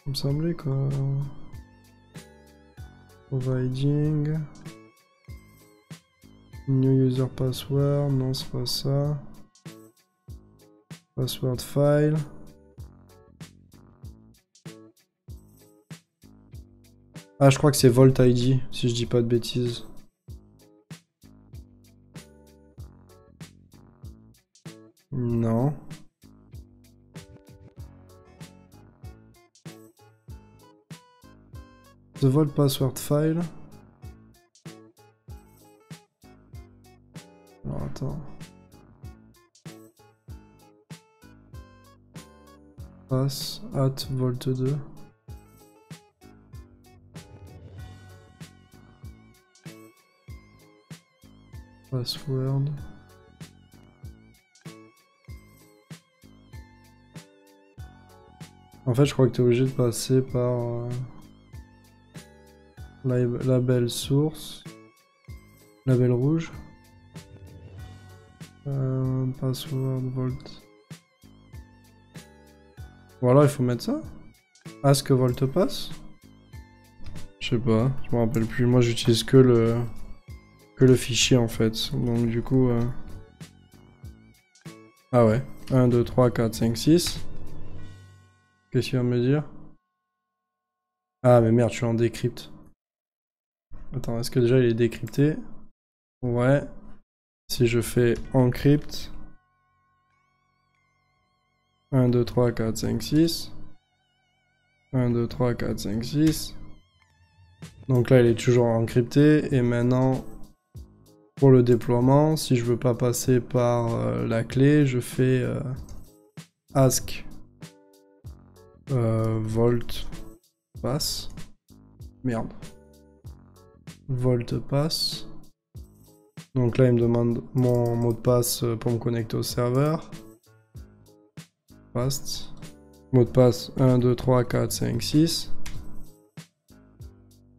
me semblait quoi. Providing. New user password. Non, c'est pas ça. Password file. Ah, je crois que c'est Volt ID, si je dis pas de bêtises. Non. The Volt password file. Alors, attends. Pass at Volt 2. Password. En fait, je crois que tu es obligé de passer par label source, label rouge, password volt. Voilà, il faut mettre ça. Ask volt pass. Je sais pas, je me rappelle plus. Moi, j'utilise que le fichier en fait. Donc du coup... Ah ouais. 1, 2, 3, 4, 5, 6. Qu'est-ce qu'il va me dire? Ah mais merde, je suis en décrypte. Attends, est-ce que déjà il est décrypté? Ouais. Si je fais encrypt... 1, 2, 3, 4, 5, 6. 1, 2, 3, 4, 5, 6. Donc là, il est toujours encrypté. Et maintenant, pour le déploiement, si je veux pas passer par la clé, je fais ask volt pass. Merde. Volt pass. Donc là, il me demande mon mot de passe pour me connecter au serveur. Fast. Mot de passe 1, 2, 3, 4, 5, 6.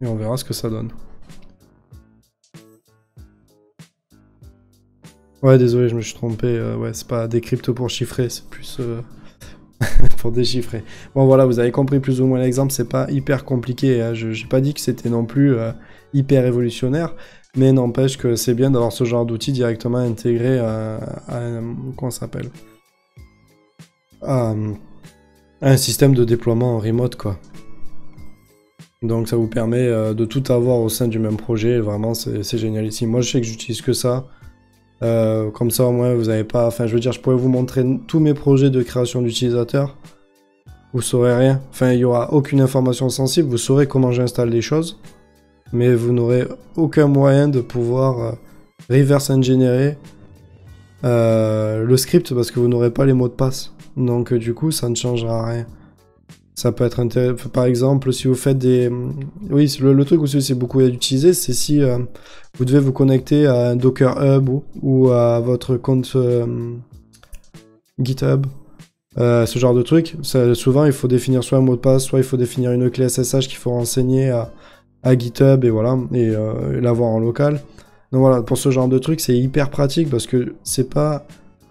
Et on verra ce que ça donne. Ouais, désolé, je me suis trompé. Ouais, c'est pas décrypte pour chiffrer, c'est plus pour déchiffrer. Bon, voilà, vous avez compris plus ou moins l'exemple. C'est pas hyper compliqué. Hein. J'ai pas dit que c'était non plus hyper révolutionnaire. Mais n'empêche que c'est bien d'avoir ce genre d'outil directement intégré à comment ça s'appelle? À un système de déploiement en remote, quoi. Donc ça vous permet de tout avoir au sein du même projet. Vraiment, c'est génial ici. Moi, je sais que j'utilise que ça. Comme ça, au moins, vous n'avez pas... Enfin, je veux dire, je pourrais vous montrer tous mes projets de création d'utilisateurs. Vous saurez rien. Enfin, il n'y aura aucune information sensible. Vous saurez comment j'installe les choses. Mais vous n'aurez aucun moyen de pouvoir reverse engineer le script parce que vous n'aurez pas les mots de passe. Donc, du coup, ça ne changera rien. Ça peut être intéressant. Par exemple, si vous faites des... Oui, le truc aussi c'est beaucoup utilisé, c'est si vous devez vous connecter à un Docker Hub ou à votre compte GitHub. Ce genre de truc. Souvent, il faut définir soit un mot de passe, soit il faut définir une clé SSH qu'il faut renseigner à GitHub et voilà, et l'avoir en local. Donc voilà, pour ce genre de truc, c'est hyper pratique parce que c'est pas...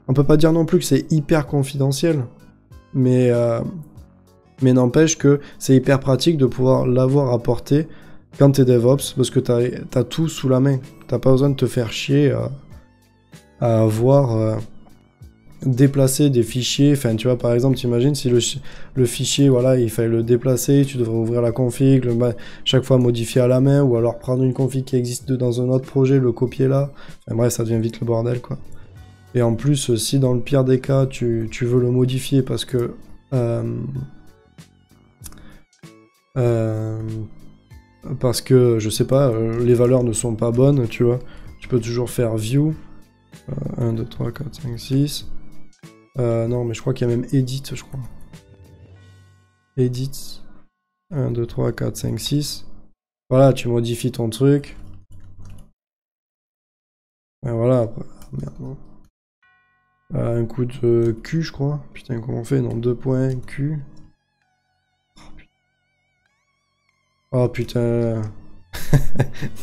On peut pas dire non plus que c'est hyper confidentiel, mais n'empêche que c'est hyper pratique de pouvoir l'avoir à portée quand t'es DevOps, parce que t'as tout sous la main. T'as pas besoin de te faire chier à avoir déplacé des fichiers. Enfin, tu vois, par exemple, t'imagines si le fichier, voilà, il fallait le déplacer, tu devrais ouvrir la config, chaque fois modifier à la main, ou alors prendre une config qui existe dans un autre projet, le copier là. Enfin, bref, ça devient vite le bordel, quoi. Et en plus, si dans le pire des cas, tu veux le modifier parce que... parce que, je sais pas, les valeurs ne sont pas bonnes, tu vois. Tu peux toujours faire view, 1, 2, 3, 4, 5, 6. Non, mais je crois qu'il y a même edit, je crois. Edit. 1, 2, 3, 4, 5, 6. Voilà, tu modifies ton truc. Et voilà, après. Merde, non. Un coup de Q, je crois. Putain, comment on fait? Non, 2 points, Q. Oh putain.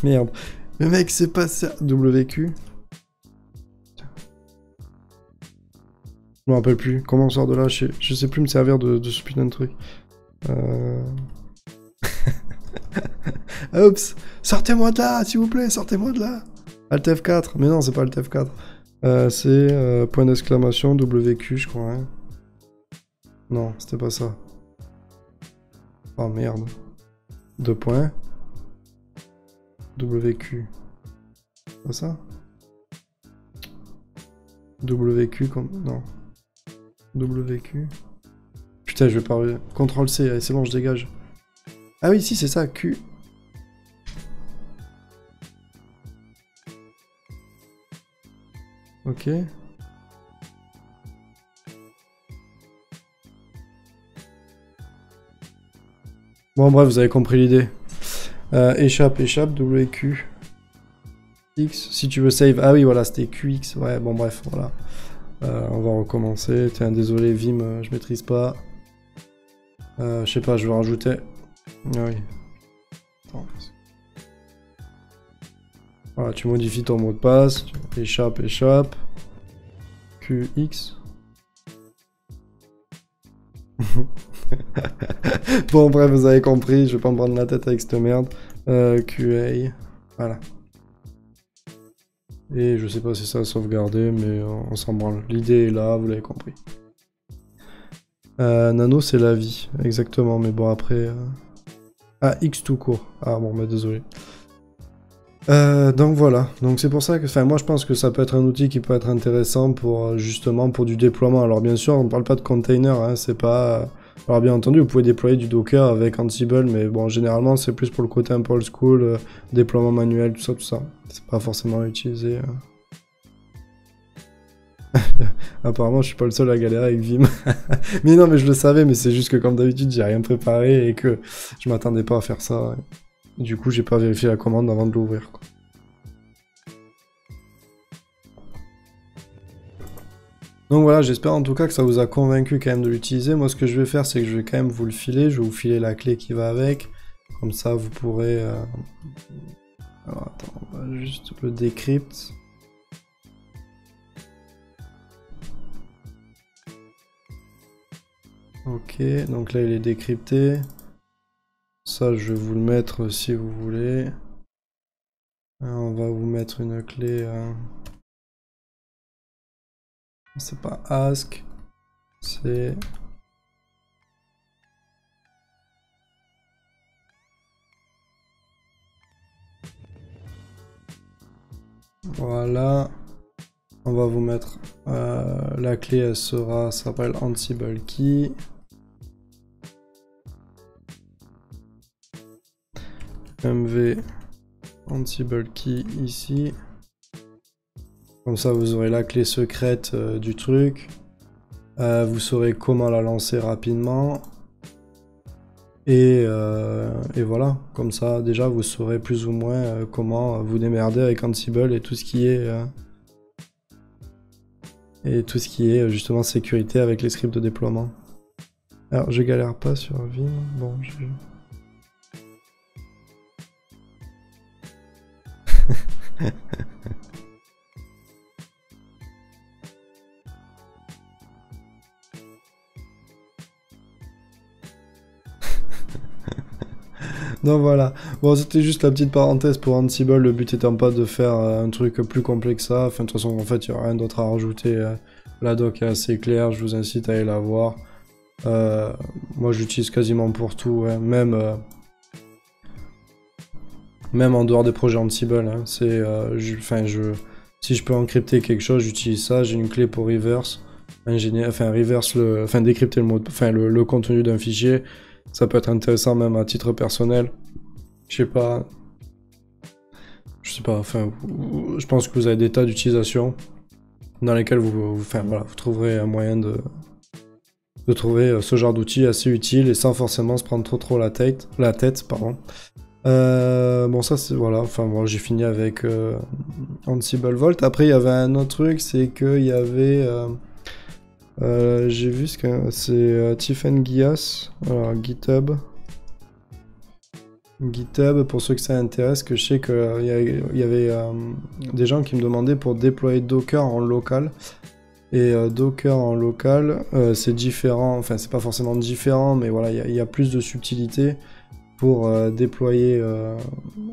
Merde. Le mec, c'est pas ça. WQ. Je me rappelle plus. Comment on sort de là? Je sais plus me servir de ce putain de truc. Oups. Sortez-moi de là, s'il vous plaît. Sortez-moi de là. Alt F4. Mais non, c'est pas Alt F4. C'est point d'exclamation WQ, je crois. Hein. Non, c'était pas ça. Oh merde. 2 points. WQ. C'est pas ça? WQ comme... Non. WQ. Putain, je vais pas... CTRL C, allez, c'est bon, je dégage. Ah oui, si, c'est ça, Q. Ok. Bon, bref, vous avez compris l'idée. Échappe, WQ. X, si tu veux save. Ah oui, voilà, c'était QX. Ouais, bon, bref, voilà. On va recommencer. Tiens, désolé, Vim, je maîtrise pas. Je sais pas, je vais rajouter. Ah oui. Attends. Voilà, tu modifies ton mot de passe. Échappe. QX. Bon, bref, vous avez compris. Je vais pas me prendre la tête avec cette merde. QA. Voilà. Et je sais pas si ça a sauvegardé, mais on s'en branle. L'idée est là, vous l'avez compris. Nano, c'est la vie, exactement, mais bon, après... Ah, X tout court. Ah bon, bah désolé. Donc voilà, donc c'est pour ça que... Enfin, moi je pense que ça peut être un outil qui peut être intéressant pour, justement, pour du déploiement. Alors bien sûr, on parle pas de container, hein, c'est pas... Alors bien entendu, vous pouvez déployer du Docker avec Ansible, mais bon, généralement, c'est plus pour le côté un peu old school, déploiement manuel, tout ça. C'est pas forcément utilisé. Apparemment, je suis pas le seul à galérer avec Vim. Mais non, mais je le savais, mais c'est juste que comme d'habitude, j'ai rien préparé et que je m'attendais pas à faire ça. Du coup, j'ai pas vérifié la commande avant de l'ouvrir, quoi. Donc voilà, j'espère en tout cas que ça vous a convaincu quand même de l'utiliser. Moi, ce que je vais faire, c'est que je vais quand même vous le filer. Je vais vous filer la clé qui va avec. Comme ça, vous pourrez... Alors, attends, on va juste le décrypte. Ok, donc là, il est décrypté. Ça, je vais vous le mettre si vous voulez. On va vous mettre une clé... C'est pas ask, c'est... Voilà. On va vous mettre... la clé, elle sera... Ça s'appelle Ansible Key. MV Ansible Key ici. Comme ça, vous aurez la clé secrète du truc. Vous saurez comment la lancer rapidement. Et voilà, comme ça, déjà, vous saurez plus ou moins comment vous démerder avec Ansible et tout ce qui est... justement sécurité avec les scripts de déploiement. Alors, je galère pas sur Vim. Bon, je... Donc voilà, bon c'était juste la petite parenthèse pour Ansible, le but étant pas de faire un truc plus complexe que ça, enfin de toute façon en fait il n'y a rien d'autre à rajouter, la doc est assez claire, je vous incite à aller la voir. Moi j'utilise quasiment pour tout, hein. Même en dehors des projets Ansible, hein. C'est, si je peux encrypter quelque chose, j'utilise ça, j'ai une clé pour reverse, décrypter le contenu d'un fichier. Ça peut être intéressant même à titre personnel. Je sais pas, enfin, je pense que vous avez des tas d'utilisations. dans lesquels enfin, voilà, vous trouverez un moyen de trouver ce genre d'outils assez utile et sans forcément se prendre trop la tête, pardon. Bon, ça c'est voilà, enfin bon, j'ai fini avec Ansible Vault. Après, il y avait un autre truc, c'est qu'il y avait j'ai vu ce que c'est Tiffen Gias, alors GitHub. GitHub, pour ceux que ça intéresse, que je sais qu'il y avait des gens qui me demandaient pour déployer Docker en local. Et Docker en local, c'est différent, enfin c'est pas forcément différent, mais voilà, il y a plus de subtilité pour déployer...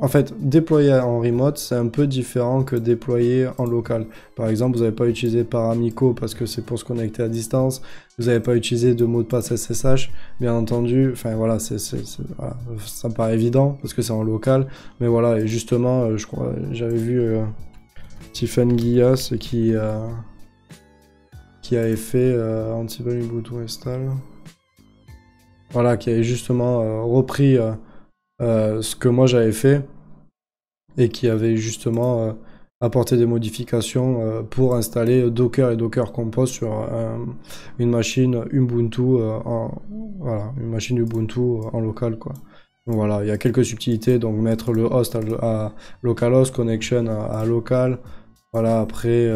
En fait, déployer en remote, c'est un peu différent que déployer en local. Par exemple, vous n'avez pas utilisé Paramico parce que c'est pour se connecter à distance. Vous n'avez pas utilisé de mot de passe SSH, bien entendu. Enfin voilà, voilà, ça me paraît évident parce que c'est en local. Mais voilà, et justement, je crois, j'avais vu Tiffen Gias qui avait fait Ansible Ubuntu Install. Voilà, qui avait justement repris ce que moi j'avais fait et qui avait justement apporté des modifications pour installer Docker et Docker Compose sur une machine Ubuntu voilà, une machine Ubuntu en local quoi. Donc voilà, il y a quelques subtilités, donc mettre le host à localhost, connection à local. Voilà, après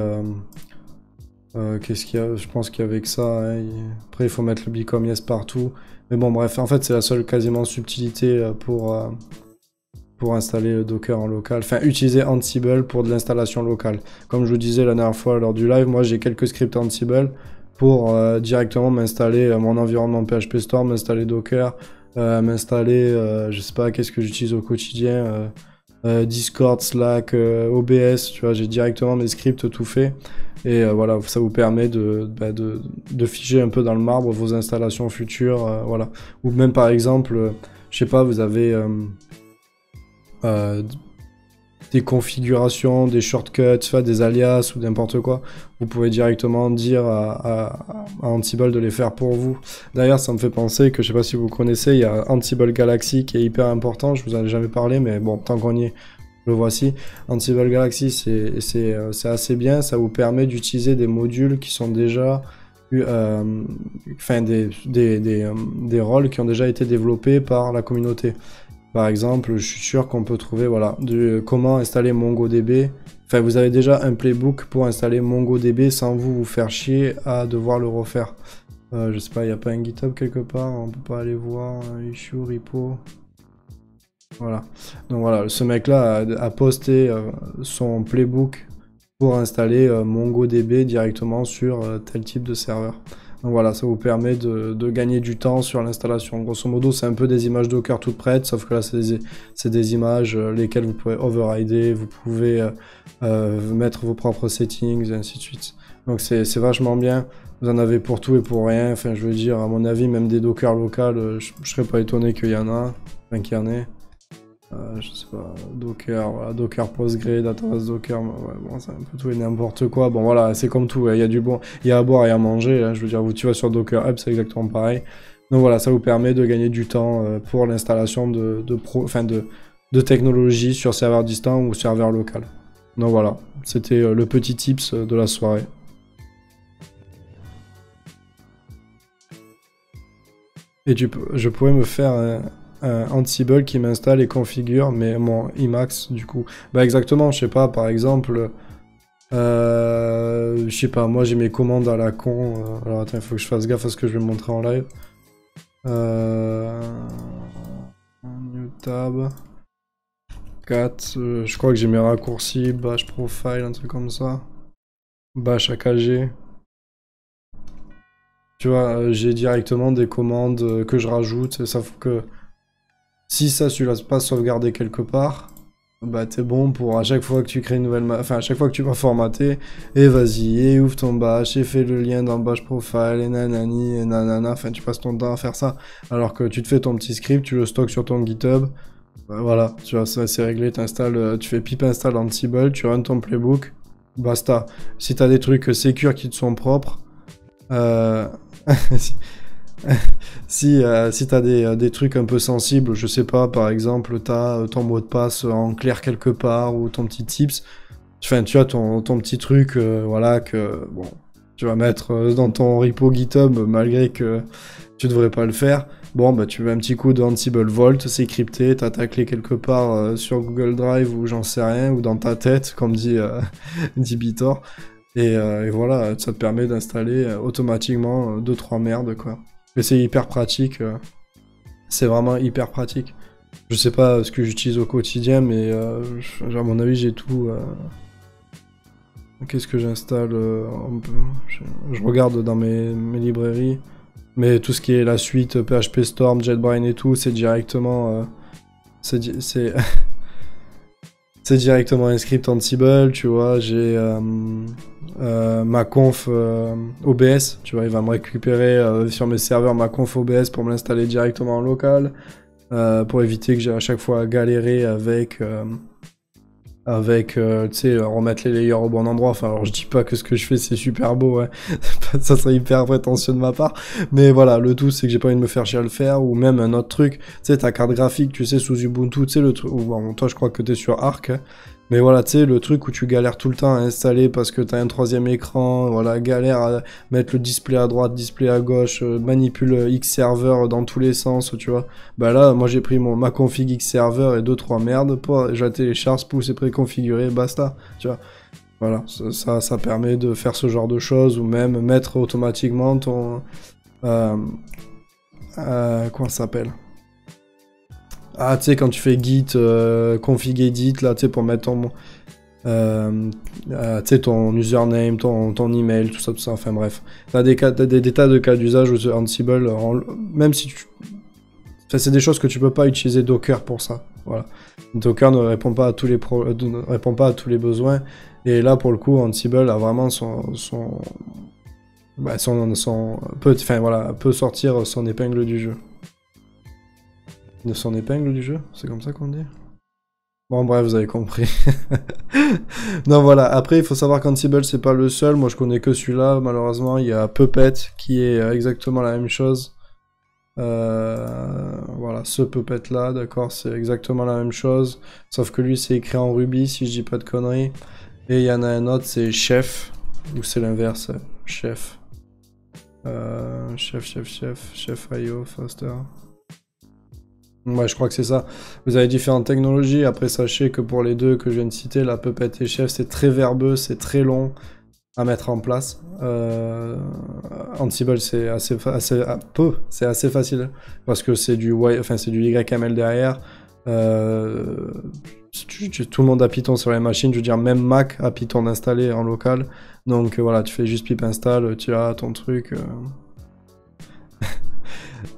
qu'est-ce qu'il y a? Je pense qu'il y avait que ça. Hein. Après, il faut mettre le become yes partout. Mais bon, bref, en fait, c'est la seule quasiment subtilité pour installer Docker en local. Enfin, utiliser Ansible pour de l'installation locale. Comme je vous disais la dernière fois lors du live, moi j'ai quelques scripts Ansible pour directement m'installer mon environnement PHP Storm, m'installer Docker, m'installer, je sais pas, qu'est-ce que j'utilise au quotidien, Discord, Slack, OBS, tu vois, j'ai directement mes scripts tout fait. Et voilà, ça vous permet de figer un peu dans le marbre vos installations futures, voilà. Ou même par exemple, je sais pas, vous avez des configurations, des shortcuts, des alias ou n'importe quoi. Vous pouvez directement dire à Ansible de les faire pour vous. D'ailleurs, ça me fait penser que, je sais pas si vous connaissez, il y a Ansible Galaxy qui est hyper important, je vous en ai jamais parlé, mais bon, tant qu'on y est, le voici. Ansible Galaxy, c'est assez bien, ça vous permet d'utiliser des modules qui sont déjà... enfin, des rôles qui ont déjà été développés par la communauté. Par exemple, je suis sûr qu'on peut trouver, voilà, comment installer MongoDB. Enfin, vous avez déjà un playbook pour installer MongoDB sans vous faire chier à devoir le refaire. Je sais pas, il n'y a pas un GitHub quelque part, on peut pas aller voir, issue, repo... Voilà. Donc voilà, ce mec-là a posté son playbook pour installer MongoDB directement sur tel type de serveur. Donc voilà, ça vous permet de gagner du temps sur l'installation. Grosso modo, c'est un peu des images Docker toutes prêtes, sauf que là, c'est des images lesquelles vous pouvez overrider, vous pouvez mettre vos propres settings, et ainsi de suite. Donc c'est vachement bien. Vous en avez pour tout et pour rien. Enfin, je veux dire, à mon avis, même des Docker locales, je serais pas étonné qu'il y en a, enfin qu'il y en ait. Je sais pas, Docker, voilà, Docker Postgre, Database Docker, ouais, bon, c'est un peu tout et n'importe quoi. Bon, voilà, c'est comme tout, il y a du bon, il y a à boire et à manger. Hein, je veux dire, tu vas sur Docker Hub, c'est exactement pareil. Donc voilà, ça vous permet de gagner du temps pour l'installation de technologies sur serveur distant ou serveur local. Donc voilà, c'était le petit tips de la soirée. Et je pourrais me faire un Ansible qui m'installe et configure mon Emacs du coup. Bah exactement, je sais pas, par exemple, je sais pas, moi j'ai mes commandes à la con. Alors attends, il faut que je fasse gaffe à ce que je vais montrer en live. New tab. 4, je crois que j'ai mes raccourcis, bash profile, un truc comme ça. Bash AKG. Tu vois, j'ai directement des commandes que je rajoute, sauf que si ça, tu l'as pas sauvegardé quelque part, bah t'es bon pour à chaque fois que tu crées une nouvelle... Enfin, à chaque fois que tu vas formater, et vas-y, et ouvre ton bash, et fais le lien dans le bash profile, et nanani, et nanana, enfin tu passes ton temps à faire ça, alors que tu te fais ton petit script, tu le stockes sur ton GitHub, bah, voilà, tu vois, ça c'est réglé, t'installes, tu fais pip install Ansible, tu runs ton playbook, basta. Si t'as des trucs secure qui te sont propres, si t'as des trucs un peu sensibles, je sais pas, par exemple, t'as ton mot de passe en clair quelque part ou ton petit tips, Enfin, tu as ton petit truc, voilà, que, bon, tu vas mettre dans ton repo GitHub, malgré que tu devrais pas le faire. Bon, bah, tu mets un petit coup de Ansible Vault, c'est crypté, t'as ta clé quelque part sur Google Drive ou j'en sais rien, ou dans ta tête, comme dit, dit Bitor. Et voilà, ça te permet d'installer automatiquement 2-3 merdes, quoi. Mais c'est hyper pratique, c'est vraiment hyper pratique. Je sais pas ce que j'utilise au quotidien, mais à mon avis, j'ai tout. Qu'est-ce que j'installe je regarde dans mes librairies, mais tout ce qui est la suite PHP Storm, JetBrains et tout, c'est directement. C'est c'est directement un script Ansible, tu vois. J'ai ma conf OBS, tu vois, il va me récupérer sur mes serveurs ma conf OBS pour me l'installer directement en local. Pour éviter que j'ai à chaque fois à galérer avec, tu sais, remettre les layers au bon endroit. Enfin, alors je dis pas que ce que je fais c'est super beau, ouais. Ça serait hyper prétentieux de ma part. Mais voilà, le tout c'est que j'ai pas envie de me faire chier à le faire. Ou même un autre truc, tu sais, ta carte graphique, tu sais, sous Ubuntu, tu sais, le truc. Bon, toi je crois que t'es sur Arc. Hein. Mais voilà, tu sais, le truc où tu galères tout le temps à installer parce que t'as un troisième écran, voilà, galère à mettre le display à droite, display à gauche, manipule X serveur dans tous les sens, tu vois. Bah là, moi j'ai pris ma config X serveur et 2-3 merdes, je la télécharge, c'est préconfiguré, basta, tu vois. Voilà, ça permet de faire ce genre de choses, ou même mettre automatiquement ton... comment ça s'appelle? Ah, tu sais, quand tu fais git, config edit, là, tu sais, pour mettre ton... tu sais, ton username, ton email, tout ça, enfin bref. T'as des tas de cas d'usage où Ansible, même si tu... Enfin, c'est des choses que tu peux pas utiliser Docker pour ça, voilà. Docker ne répond pas à tous les, ne répond pas à tous les besoins, et là, pour le coup, Ansible a vraiment peut sortir son épingle du jeu. De son épingle du jeu, c'est comme ça qu'on dit. Bon bref, vous avez compris. Non voilà, après il faut savoir qu'Ansible c'est pas le seul, moi je connais que celui-là, malheureusement il y a Puppet qui est exactement la même chose. Voilà, ce Puppet là, d'accord, c'est exactement la même chose, sauf que lui c'est écrit en Ruby si je dis pas de conneries. Et il y en a un autre, c'est Chef, ou c'est l'inverse, Chef. Chef IO, Faster. Ouais, je crois que c'est ça. Vous avez différentes technologies. Après, sachez que pour les deux que je viens de citer, la Puppet et Chef, c'est très verbeux, c'est très long à mettre en place. Ansible, c'est assez facile parce que c'est du YML derrière. Tout le monde a Python sur les machines. Je veux dire, même Mac a Python installé en local. Donc voilà, tu fais juste pip install, tu as ton truc.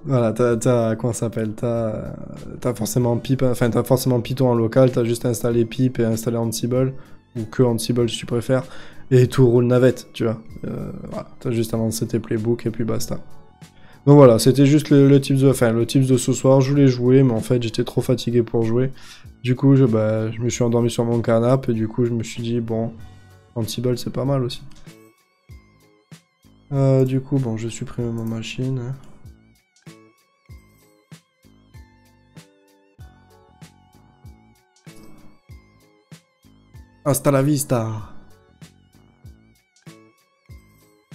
Voilà, comment ça s'appelle, t'as forcément t'as forcément Python en local, t'as juste installé pip et installé Ansible, ou que Ansible si tu préfères, et tout roule navette, tu vois. Voilà, t'as juste avancé tes playbooks et puis basta. Donc voilà, c'était juste le tips de ce soir, je voulais jouer, mais en fait j'étais trop fatigué pour jouer. Du coup, je me suis endormi sur mon canapé, et du coup je me suis dit, bon, Ansible c'est pas mal aussi. Du coup, bon, je supprime ma machine. Hasta la vista.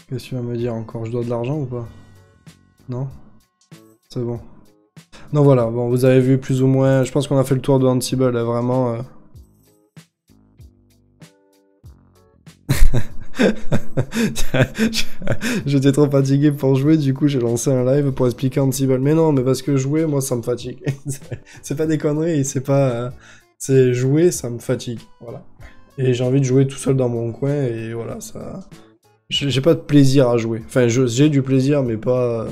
Qu'est-ce que tu vas me dire encore? Je dois de l'argent ou pas? Non? C'est bon. Non voilà, bon vous avez vu plus ou moins, je pense qu'on a fait le tour de Ansible, là, vraiment. J'étais trop fatigué pour jouer, du coup j'ai lancé un live pour expliquer Ansible. Mais non, mais parce que jouer, moi ça me fatigue. C'est pas des conneries, c'est pas... C'est jouer, ça me fatigue, voilà. Et j'ai envie de jouer tout seul dans mon coin, et voilà, ça... J'ai pas de plaisir à jouer. Enfin, j'ai du plaisir, mais pas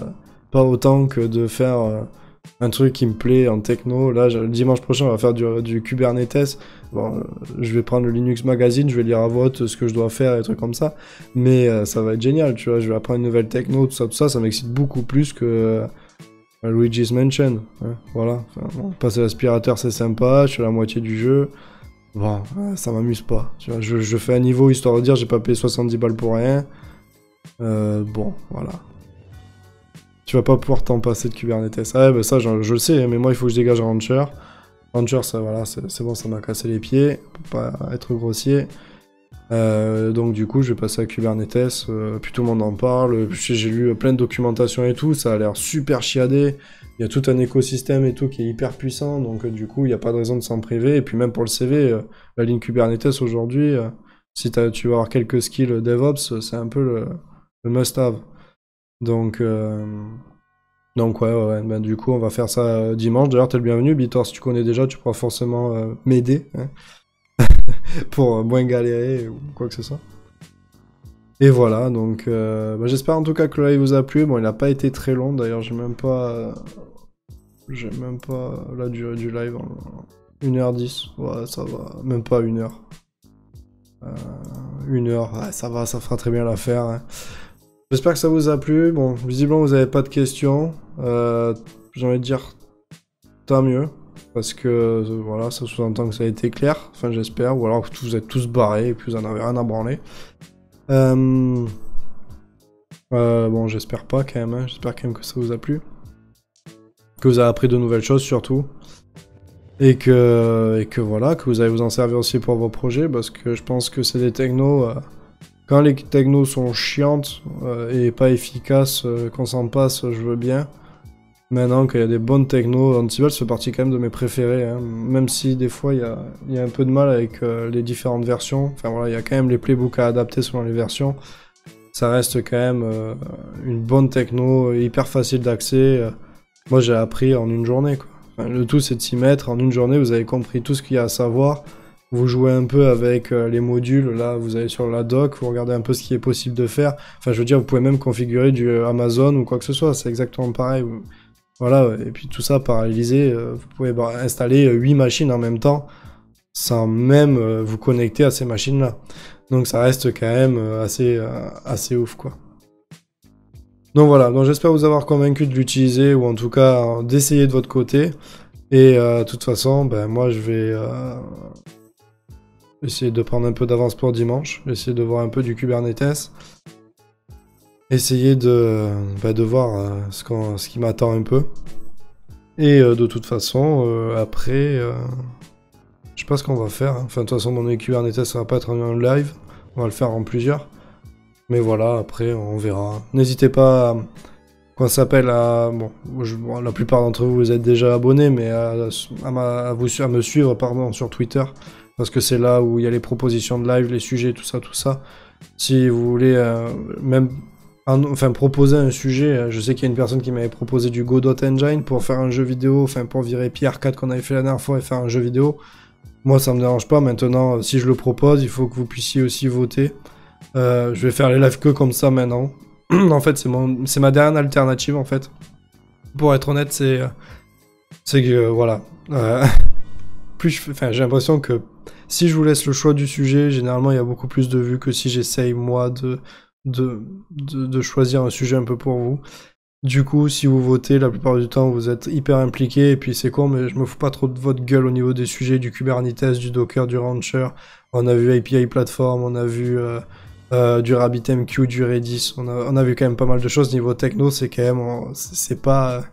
autant que de faire un truc qui me plaît en techno. Là, le dimanche prochain, on va faire du Kubernetes. Bon, je vais prendre le Linux Magazine, je vais lire à voix ce que je dois faire, et des trucs comme ça. Mais ça va être génial, tu vois. Je vais apprendre une nouvelle techno, tout ça, ça m'excite beaucoup plus que Luigi's Mansion. Hein, voilà. Enfin, bon, passer l'aspirateur, c'est sympa, je suis à la moitié du jeu. Bon, ça m'amuse pas. Tu vois, je fais un niveau histoire de dire j'ai pas payé 70 balles pour rien. Bon, voilà. Tu vas pas pouvoir t'en passer de Kubernetes. Ah bah ça, je le sais, mais moi il faut que je dégage Rancher. Rancher, ça, voilà, c'est bon, ça m'a cassé les pieds. Pour pas être grossier. Donc du coup, je vais passer à Kubernetes, puis tout le monde en parle, j'ai lu plein de documentation et tout, ça a l'air super chiadé, il y a tout un écosystème et tout qui est hyper puissant, donc du coup, il n'y a pas de raison de s'en priver, et puis même pour le CV, la ligne Kubernetes aujourd'hui, si tu vas avoir quelques skills DevOps, c'est un peu le must-have. Donc ouais, ben, du coup, on va faire ça dimanche, d'ailleurs, t'es le bienvenu, Bitor, si tu connais déjà, tu pourras forcément m'aider, hein, pour moins galérer ou quoi que ce soit. Et voilà, donc bah, j'espère en tout cas que le live vous a plu. Bon, il n'a pas été très long, d'ailleurs, j'ai même pas la durée du live en 1h10. Ouais, ça va, même pas 1 heure. 1 heure, ouais, ça va, ça fera très bien l'affaire. Hein. J'espère que ça vous a plu. Bon, visiblement, vous n'avez pas de questions. J'ai envie de dire tant mieux. Parce que voilà, ça sous-entend que ça a été clair, enfin j'espère, ou alors que vous êtes tous barrés et que vous en avez rien à branler. Bon, j'espère pas quand même, hein. J'espère quand même que ça vous a plu. Que vous avez appris de nouvelles choses surtout. Et que voilà, que vous allez vous en servir aussi pour vos projets, parce que je pense que c'est des technos... quand les technos sont chiantes et pas efficaces, qu'on s'en passe, je veux bien. Maintenant qu'il y a des bonnes technos, Ansible fait partie quand même de mes préférés, hein. Même si des fois il y a un peu de mal avec les différentes versions. Enfin voilà, il y a quand même les playbooks à adapter selon les versions. Ça reste quand même une bonne techno, hyper facile d'accès. Moi j'ai appris en une journée, quoi. Enfin, le tout c'est de s'y mettre, en une journée vous avez compris tout ce qu'il y a à savoir. Vous jouez un peu avec les modules, là vous allez sur la doc, vous regardez un peu ce qui est possible de faire. Enfin je veux dire, vous pouvez même configurer du Amazon ou quoi que ce soit, c'est exactement pareil. Voilà, et puis tout ça paralysé, vous pouvez installer 8 machines en même temps, sans même vous connecter à ces machines-là. Donc ça reste quand même assez ouf, quoi. Donc voilà, donc j'espère vous avoir convaincu de l'utiliser, ou en tout cas d'essayer de votre côté. Et de toute façon, ben, moi je vais essayer de prendre un peu d'avance pour dimanche, essayer de voir un peu du Kubernetes. Essayer de voir ce qui m'attend un peu. Et de toute façon, après, je sais pas ce qu'on va faire. Hein. Enfin, de toute façon, mon Kubernetes, ça va pas être en live. On va le faire en plusieurs. Mais voilà, après, on verra. N'hésitez pas qu'on s'appelle à... Bon, la plupart d'entre vous, vous êtes déjà abonnés, mais à me suivre sur Twitter. Parce que c'est là où il y a les propositions de live, les sujets, tout ça. Si vous voulez même... Enfin, proposer un sujet, je sais qu'il y a une personne qui m'avait proposé du Godot Engine pour faire un jeu vidéo, enfin pour virer PR4 qu'on avait fait la dernière fois et faire un jeu vidéo. Moi ça me dérange pas, maintenant si je le propose, il faut que vous puissiez aussi voter. Je vais faire les lives que comme ça maintenant. En fait c'est ma dernière alternative en fait. Pour être honnête, c'est que voilà. J'ai l'impression que si je vous laisse le choix du sujet, généralement il y a beaucoup plus de vues que si j'essaye moi de choisir un sujet un peu pour vous. Du coup, si vous votez, la plupart du temps, vous êtes hyper impliqué, et puis c'est con, mais je me fous pas trop de votre gueule au niveau des sujets du Kubernetes, du Docker, du Rancher. On a vu API Platform, on a vu du RabbitMQ, du Redis, on a vu quand même pas mal de choses. Niveau techno, c'est quand même... c'est pas...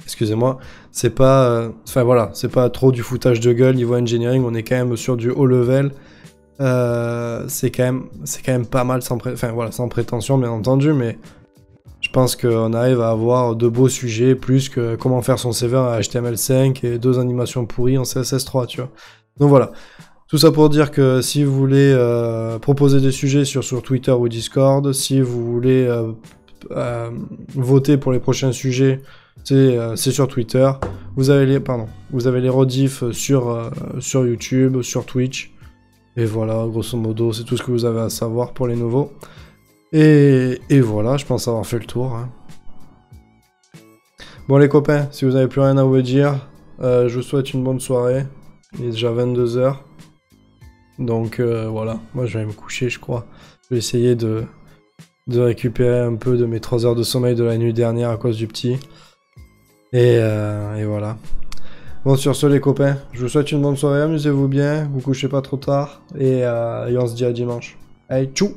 Excusez-moi, c'est pas... Enfin voilà, c'est pas trop du foutage de gueule. Niveau engineering, on est quand même sur du haut level. C'est quand même pas mal sans prétention bien entendu, mais je pense qu'on arrive à avoir de beaux sujets plus que comment faire son CV en HTML5 et 2 animations pourries en CSS3, tu vois. Donc voilà, tout ça pour dire que si vous voulez proposer des sujets sur Twitter ou Discord, si vous voulez voter pour les prochains sujets, c'est sur Twitter. Vous avez les rediffs sur YouTube, sur Twitch. Et voilà, grosso modo, c'est tout ce que vous avez à savoir pour les nouveaux. Et voilà, je pense avoir fait le tour. Hein. Bon les copains, si vous n'avez plus rien à vous dire, je vous souhaite une bonne soirée. Il est déjà 22h. Donc voilà, moi je vais me coucher je crois. Je vais essayer de récupérer un peu de mes 3 heures de sommeil de la nuit dernière à cause du petit. Et voilà. Bon, sur ce les copains, je vous souhaite une bonne soirée, amusez-vous bien, vous couchez pas trop tard, et on se dit à dimanche. Allez, tchou!